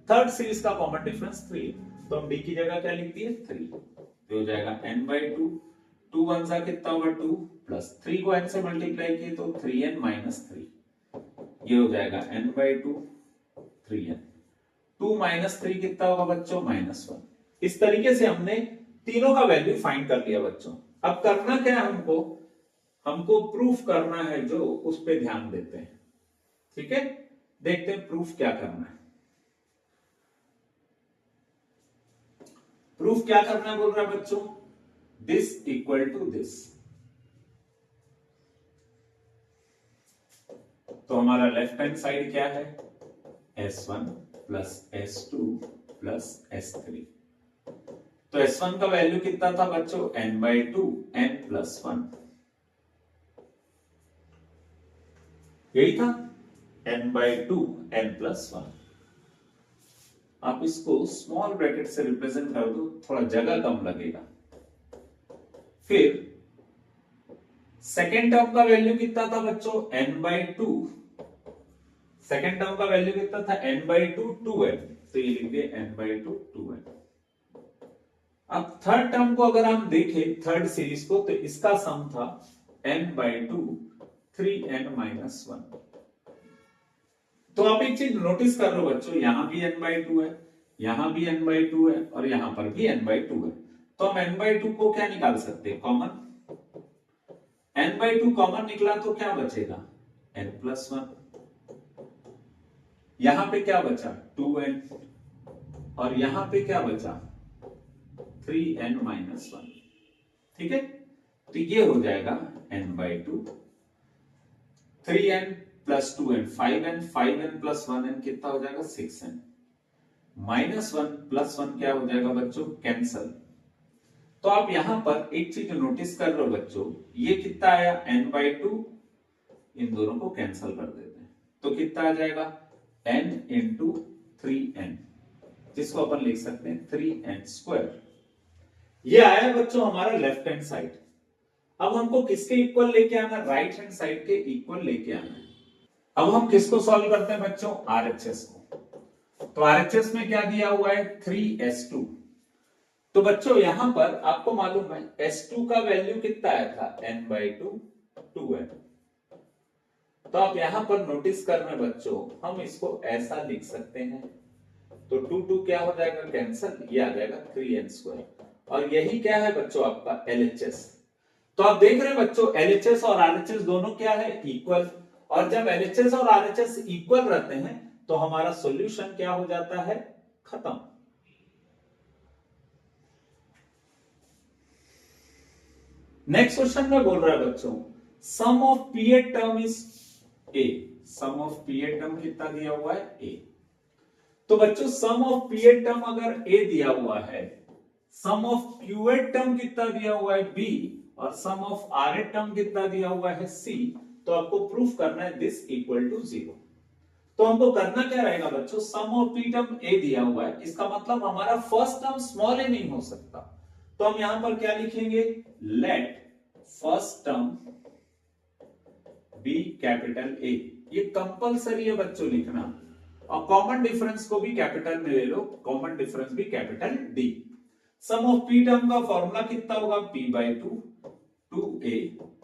Speaker 1: थर्ड सीरीज का कॉमन डिफरेंस 3 है। तो हम d की जगह क्या लिख दिए 3, तो हो जाएगा n/2, 2 1 सा कितना होगा 2, प्लस 3 को n से मल्टीप्लाई किए तो 3n-3, ये हो जाएगा n/2 3n। 2 - 3 कितना होगा बच्चों, -1। इस तरीके से हमने तीनों का वैल्यू फाइंड कर लिया बच्चों। अब करना क्या है, हमको प्रूफ करना है, जो उस पे ध्यान देते हैं। ठीक है, देखते हैं प्रूफ क्या करना है। प्रूफ क्या करना है बोल रहा है बच्चों, दिस इक्वल टू दिस। तो हमारा लेफ्ट हैंड साइड क्या है, S1 plus S2 plus S3। तो S1 का वैल्यू कितना था बच्चों, n/2 n+1, यही था n/2 n+1। आप इसको स्मॉल ब्रैकेट से रिप्रेजेंट कर दो, थोड़ा जगह कम लगेगा। फिर सेकेंड टर्म का वैल्यू कितना था बच्चों, n/2, सेकेंड टर्म का वैल्यू कितना था n/2 2n, तो ये लिख दिए n/2 2n। अब थर्ड टर्म को अगर हम देखें, थर्ड सीरीज को, तो इसका सम था n/2 3n-1। तो आप एक चीज नोटिस कर लो बच्चों, यहां भी n/2 है, यहां भी n/2 है, और यहां पर भी n/2 है। तो हम n/2 को क्या निकाल सकते हैं, कॉमन। n/2 कॉमन निकला तो क्या बचेगा, n+1। यहां पे क्या बचा 2n, और यहां पे क्या बचा 3n-1। ठीक है, तो ये हो जाएगा n/2, 3n plus 2n 5n, 5n plus 1n कितना हो जाएगा 6n, -1 प्लस 1 क्या हो जाएगा बच्चों, कैंसल। तो आप यहां पर एक चीज नोटिस कर लो बच्चों, ये कितना आया n/2, इन दोनों को कैंसल कर देते हैं, तो कितना आ जाएगा n इंटू 3n, जिसको अपन लिख सकते हैं 3n²। ये आया बच्चों हमारा लेफ्ट हैंड साइड। अब हमको किसके इक्वल लेके आना, राइट हैंड साइड के इक्वल लेके आना है। अब हम किसको सॉल्व करते हैं बच्चों, RHS को। तो RHS में क्या दिया हुआ है 3s2। तो बच्चों यहां पर आपको मालूम है S2 का वैल्यू कितना आया था n/2 2n। तो आप यहां पर नोटिस करना बच्चों, हम इसको ऐसा लिख सकते हैं, तो 2 क्या हो जाएगा कैंसल, ये आ जाएगा 3n²। और यही क्या है बच्चों आपका LHS। तो आप देख रहे हैं बच्चों LHS और RHS दोनों क्या है, इक्वल। और जब LHS और RHS इक्वल रहते हैं तो हमारा सॉल्यूशन क्या हो जाता है, खत्म। नेक्स्ट क्वेश्चन में बोल रहा है बच्चों, sum of pth term is a। Sum of pth term कितना दिया हुआ है a। तो बच्चों सम ऑफ पीएड टर्म अगर a दिया हुआ है, सम ऑफ क्यूएड टर्म कितना दिया हुआ है b, और सम ऑफ आरएड टर्म कितना दिया हुआ है c, तो आपको प्रूफ करना है दिस इक्वल टू 0। तो हमको करना क्या रहेगा बच्चों, sum of P term a दिया हुआ है, इसका मतलब हमारा फर्स्ट टर्म स्मॉल a नहीं हो सकता। तो हम यहां पर क्या लिखेंगे, let first term be capital A। ये कंपलसरी है बच्चों लिखना, और कॉमन डिफरेंस को भी कैपिटल में ले लो, कॉमन डिफरेंस भी capital D। Sum of P term का फॉर्मूला कितना होगा, p/2 2a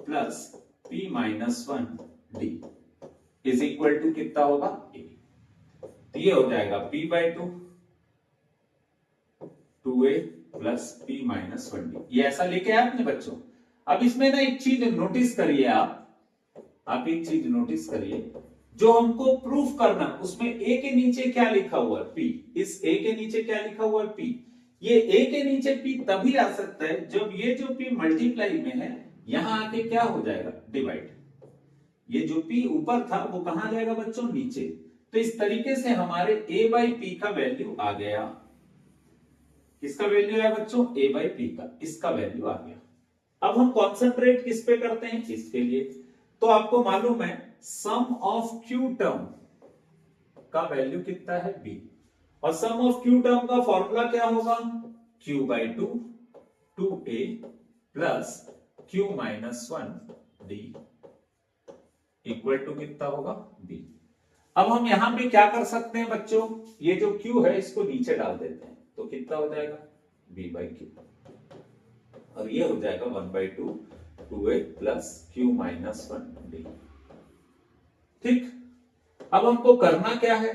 Speaker 1: plus p-1 d is equal to कितना होगा a। तो ये हो जाएगा p/2 2a plus p-1 d। ये ऐसा लेके आए आपने बच्चों। अब इसमें ना एक चीज नोटिस करिए, आप एक चीज नोटिस करिए, जो हमको प्रूफ करना उसमें a के नीचे क्या लिखा हुआ है p, इस a के नीचे क्या लिखा हुआ है p। ये a के नीचे p तभी आ सकता है जब ये जो p मल्टीप्लाई में है यहां आके क्या हो जाएगा, डिवाइड। ये जो p ऊपर था वो कहां जाएगा बच्चों, नीचे। तो इस तरीके से हमारे a बाई पी का वैल्यू आ गया। किसका वैल्यू आया बच्चों, a बाई पी का, इसका वैल्यू आ गया। अब हम कॉन्सेंट्रेट किस पे करते हैं, इसके लिए। तो आपको मालूम है सम ऑफ क्यू टर्म का वैल्यू कितना है, b, और सम ऑफ क्यू टर्म का फॉर्मूला क्या होगा, q by two, 2a plus q minus 1 d equal to कितना होगा, b। अब हम यहां पे क्या कर सकते हैं बच्चों, ये जो q है इसको नीचे डाल देते हैं, तो कितना हो जाएगा, b बाई क्यू, और ये हो जाएगा 1 by two, 2a plus q minus 1 d। ठीक, अब हमको करना क्या है,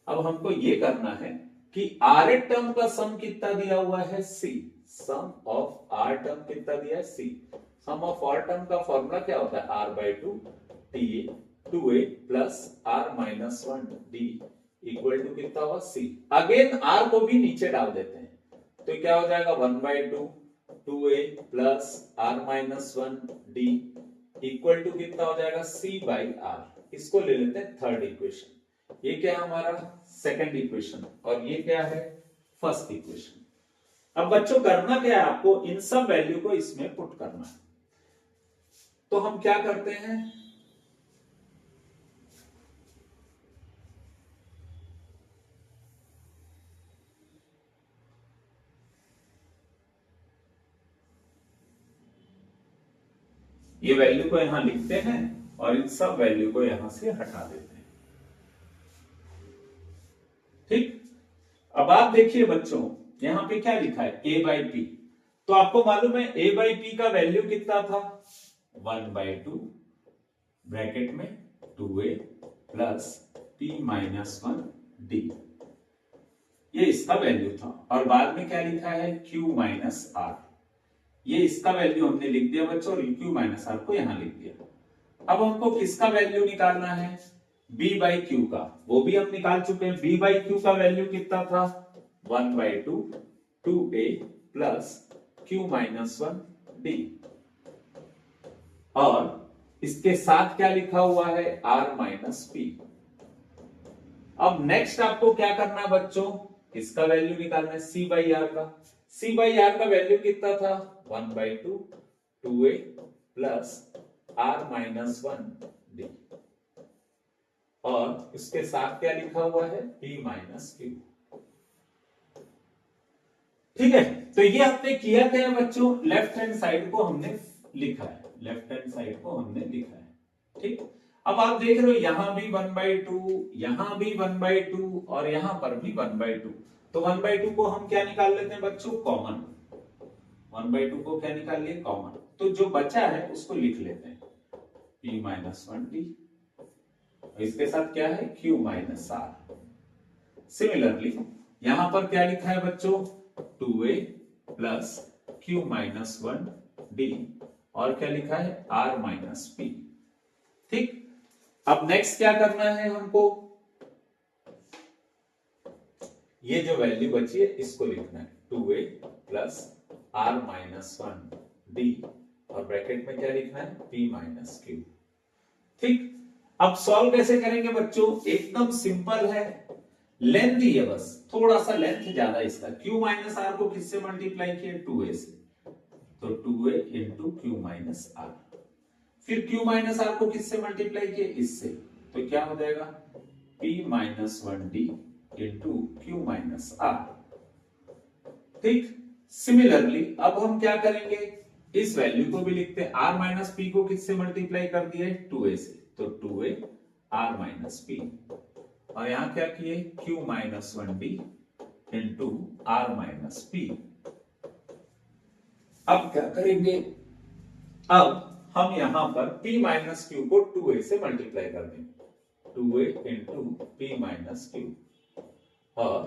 Speaker 1: अब हमको ये करना है कि आर टर्म का सम कितना दिया हुआ है, c, sum of r term कितना दिया है, c। Sum of r term का फॉर्मूला क्या होता है, r बाई टू टी 2a plus r minus 1 d equal to कितना होगा, c। अगेन r को भी नीचे डाल देते हैं, तो क्या हो जाएगा 1 by two, 2a plus r minus 1 d equal to कितना हो जाएगा, c बाई r। इसको ले लेते हैं थर्ड इक्वेशन। ये क्या है हमारा सेकंड इक्वेशन, और ये क्या है फर्स्ट इक्वेशन। अब बच्चों करना क्या है, आपको इन सब वैल्यू को इसमें पुट करना है। तो हम क्या करते हैं, ये वैल्यू को यहां लिखते हैं और इन सब वैल्यू को यहां से हटा देते हैं। ठीक, अब आप देखिए बच्चों यहां पे क्या लिखा है, a बाई पी। तो आपको मालूम है a बाई पी का वैल्यू कितना था, 1 बाई टू ब्रैकेट में 2a plus p minus 1 d, ये इसका वैल्यू था। और बाद में क्या लिखा है, q माइनस r, ये इसका वैल्यू हमने लिख दिया बच्चों, और q माइनस r को यहां लिख दिया। अब हमको किसका वैल्यू निकालना है, b बाई क्यू का, वो भी हम निकाल चुके हैं। b बाई क्यू का वैल्यू कितना था, 1 by two, 2a plus q minus 1 d, और इसके साथ क्या लिखा हुआ है, r माइनस p। अब नेक्स्ट आपको क्या करना है बच्चों, इसका वैल्यू निकालना है c बाई r का। c बाई r का वैल्यू कितना था, 1 by two, 2a plus r minus 1 d, और इसके साथ क्या लिखा हुआ है, p माइनस क्यू। ठीक है, तो ये हमने किया क्या है बच्चों, लेफ्ट हैंड साइड को हमने लिखा है, लेफ्ट हैंड साइड को हमने लिखा है। ठीक, अब आप देख रहे हो यहां भी 1 बाई टू, यहां भी 1 बाई टू, और यहां पर भी 1 बाई टू। तो 1 बाई टू को हम क्या निकाल लेते हैं बच्चों, कॉमन। 1 बाई टू को क्या निकाल लिए, कॉमन। तो जो बचा है उसको लिख लेते हैं, p माइनस 1 d, इसके साथ क्या है, q माइनस r। सिमिलरली यहां पर क्या लिखा है बच्चों, 2a plus q minus 1 d, और क्या लिखा है, r माइनस p। ठीक, अब नेक्स्ट क्या करना है हमको, ये जो वैल्यू बची है इसको लिखना है, 2a plus r minus 1 d, और ब्रैकेट में क्या लिखना है, p माइनस q। ठीक, अब सॉल्व कैसे करेंगे बच्चों, एकदम सिंपल है, लेंथ ही है बस, थोड़ा सा लेंथ ज्यादा इसका। q माइनस r को किससे मल्टीप्लाई किया, 2a से, तो 2a into Q minus r। फिर q माइनस r को किससे मल्टीप्लाई किया, इससे, तो क्या हो जाएगा, p minus 1 d into Q minus r। ठीक, सिमिलरली अब हम क्या करेंगे, इस वैल्यू को भी लिखते हैं, r माइनस p को किससे मल्टीप्लाई कर दिए, 2a से, तो 2a r माइनस p, और यहां क्या किए, q minus 1 d into r minus p। अब क्या करेंगे, अब हम यहां पर p माइनस q को 2a से मल्टीप्लाई कर देंगे, 2a into p minus q, और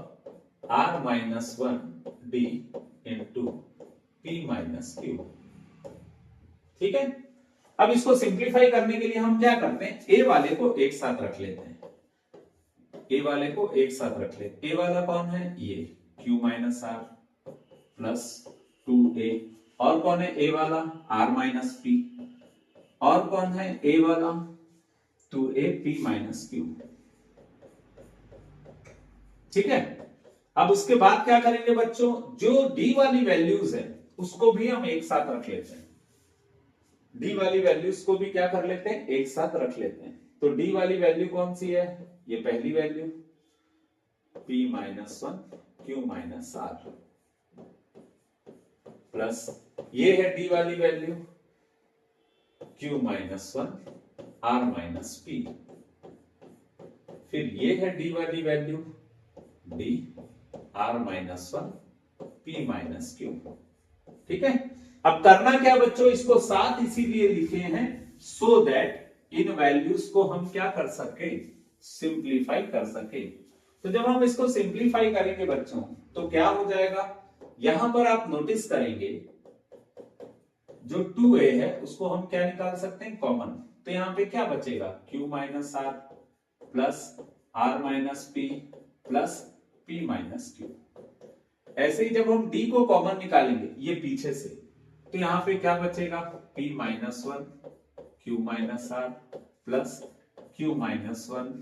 Speaker 1: r minus 1 d into p minus q। ठीक है, अब इसको सिंप्लीफाई करने के लिए हम क्या करते हैं, a वाले को एक साथ रख लेते हैं, a वाले को एक साथ रख लेते। a वाला कौन है, ये q minus r plus 2a, और कौन है a वाला, r माइनस p, और कौन है ए वाला 2a p माइनस क्यू। ठीक है, अब उसके बाद क्या करेंगे बच्चों, जो डी वाली वैल्यूज है उसको भी हम एक साथ रख लेते हैं। डी वाली वैल्यूज को भी क्या कर लेते हैं, एक साथ रख लेते हैं। तो डी वाली वैल्यू कौन सी है, ये पहली value p minus 1 q minus r, plus ये है डी वाली value q minus 1 r minus p, फिर ये है डी वाली value d r minus 1 p minus q. ठीक है, अब करना क्या बच्चों, इसको साथ इसीलिए लिखे हैं सो दैट इन वैल्यूज को हम क्या कर सके, सिंप्लीफाई कर सके। तो जब हम इसको सिंप्लीफाई करेंगे बच्चों तो क्या हो जाएगा, यहां पर आप नोटिस करेंगे जो 2a है उसको हम क्या निकाल सकते हैं, कॉमन। तो यहां पे क्या बचेगा, q minus r plus are minus P plus p minus q. ऐसे ही जब हम d को कॉमन निकालेंगे ये पीछे से, तो यहां पे क्या बचेगा, p minus 1 q minus r plus q minus 1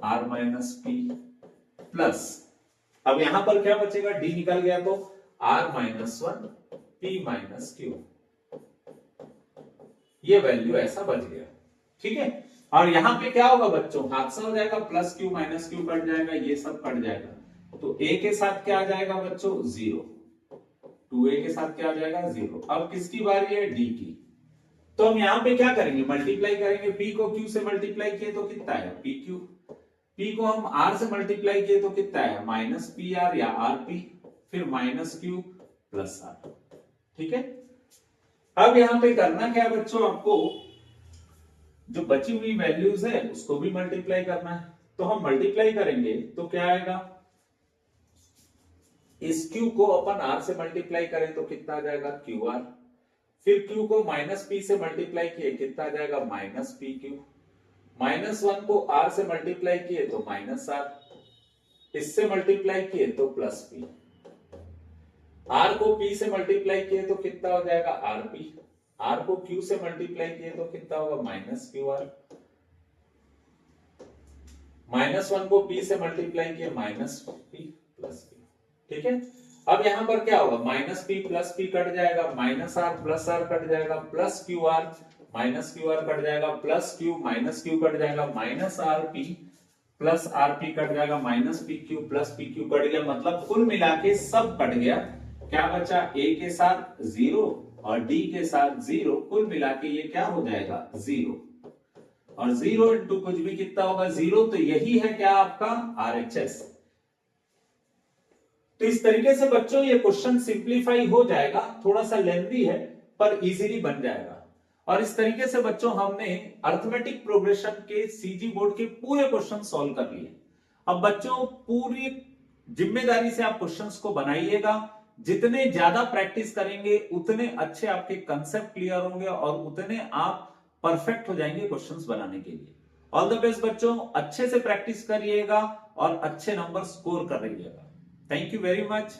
Speaker 1: r minus P plus, अब यहां पर क्या बचेगा, d निकल गया तो r minus 1 p minus Q, ये वैल्यू ऐसा बच गया। ठीक है, और यहां पे क्या होगा बच्चों, हादसा हो जाएगा, plus Q minus Q cut जाएगा, ये सब कट जाएगा, तो a के साथ क्या आ जाएगा बच्चों, 0, 2a के साथ क्या आ जाएगा 0। अब किसकी बारी है, d की। तो हम यहां पे क्या करेंगे, मल्टीप्लाई करेंगे, p को q से मल्टीप्लाई किए तो कितना आया, pq, p को हम r से मल्टीप्लाई किए तो कितना आया, माइनस पी आर या rp, फिर माइनस q प्लस r। ठीक है, अब यहां पे करना क्या है बच्चों, आपको जो बची हुई वैल्यूज है उसको भी मल्टीप्लाई करना है। तो हम मल्टीप्लाई करेंगे तो क्या आएगा, इस q को अपन r से मल्टीप्लाई करें तो कितना आ जाएगा, qr, फिर q को माइनस p से मल्टीप्लाई किए कितना आ जाएगा, माइनस pq, माइनस 1 को r से मल्टीप्लाई किए तो माइनस r, इससे मल्टीप्लाई किए तो प्लस p, r को p से मल्टीप्लाई किए तो कितना हो जाएगा, rp, r को q से मल्टीप्लाई किए तो कितना होगा, माइनस qr, माइनस 1 को p से मल्टीप्लाई किए माइनस p प्लस p। ठीक है, अब यहां पर क्या होगा, minus p plus p cut जाएगा, minus r plus r cut जाएगा, plus qr minus qr cut जाएगा, plus q minus q cut जाएगा, minus rp plus rp cut जाएगा, minus pq plus pq cut गया, मतलब कुल मिला के सब कट गया। क्या बचा, a के साथ 0 और d के साथ 0, कुल मिला के ये क्या हो जाएगा, 0, और 0 इंटू कुछ भी कितना होगा, 0, तो यही है क्या आपका RHS। तो इस तरीके से बच्चों ये क्वेश्चन सिंप्लीफाई हो जाएगा, थोड़ा सा लेंथी है पर इजीली बन जाएगा। और इस तरीके से बच्चों हमने अरिथमेटिक प्रोग्रेशन के सीजी बोर्ड के पूरे क्वेश्चन सॉल्व कर लिए। अब बच्चों पूरी जिम्मेदारी से आप क्वेश्चंस को बनाइएगा, जितने ज्यादा प्रैक्टिस करेंगे उतने अच्छे आपके कंसेप्ट क्लियर होंगे और उतने आप परफेक्ट हो जाएंगे क्वेश्चंस बनाने के लिए। ऑल द बेस्ट बच्चों, अच्छे से प्रैक्टिस करिएगा और अच्छे नंबर स्कोर करिएगा। Thank you very much.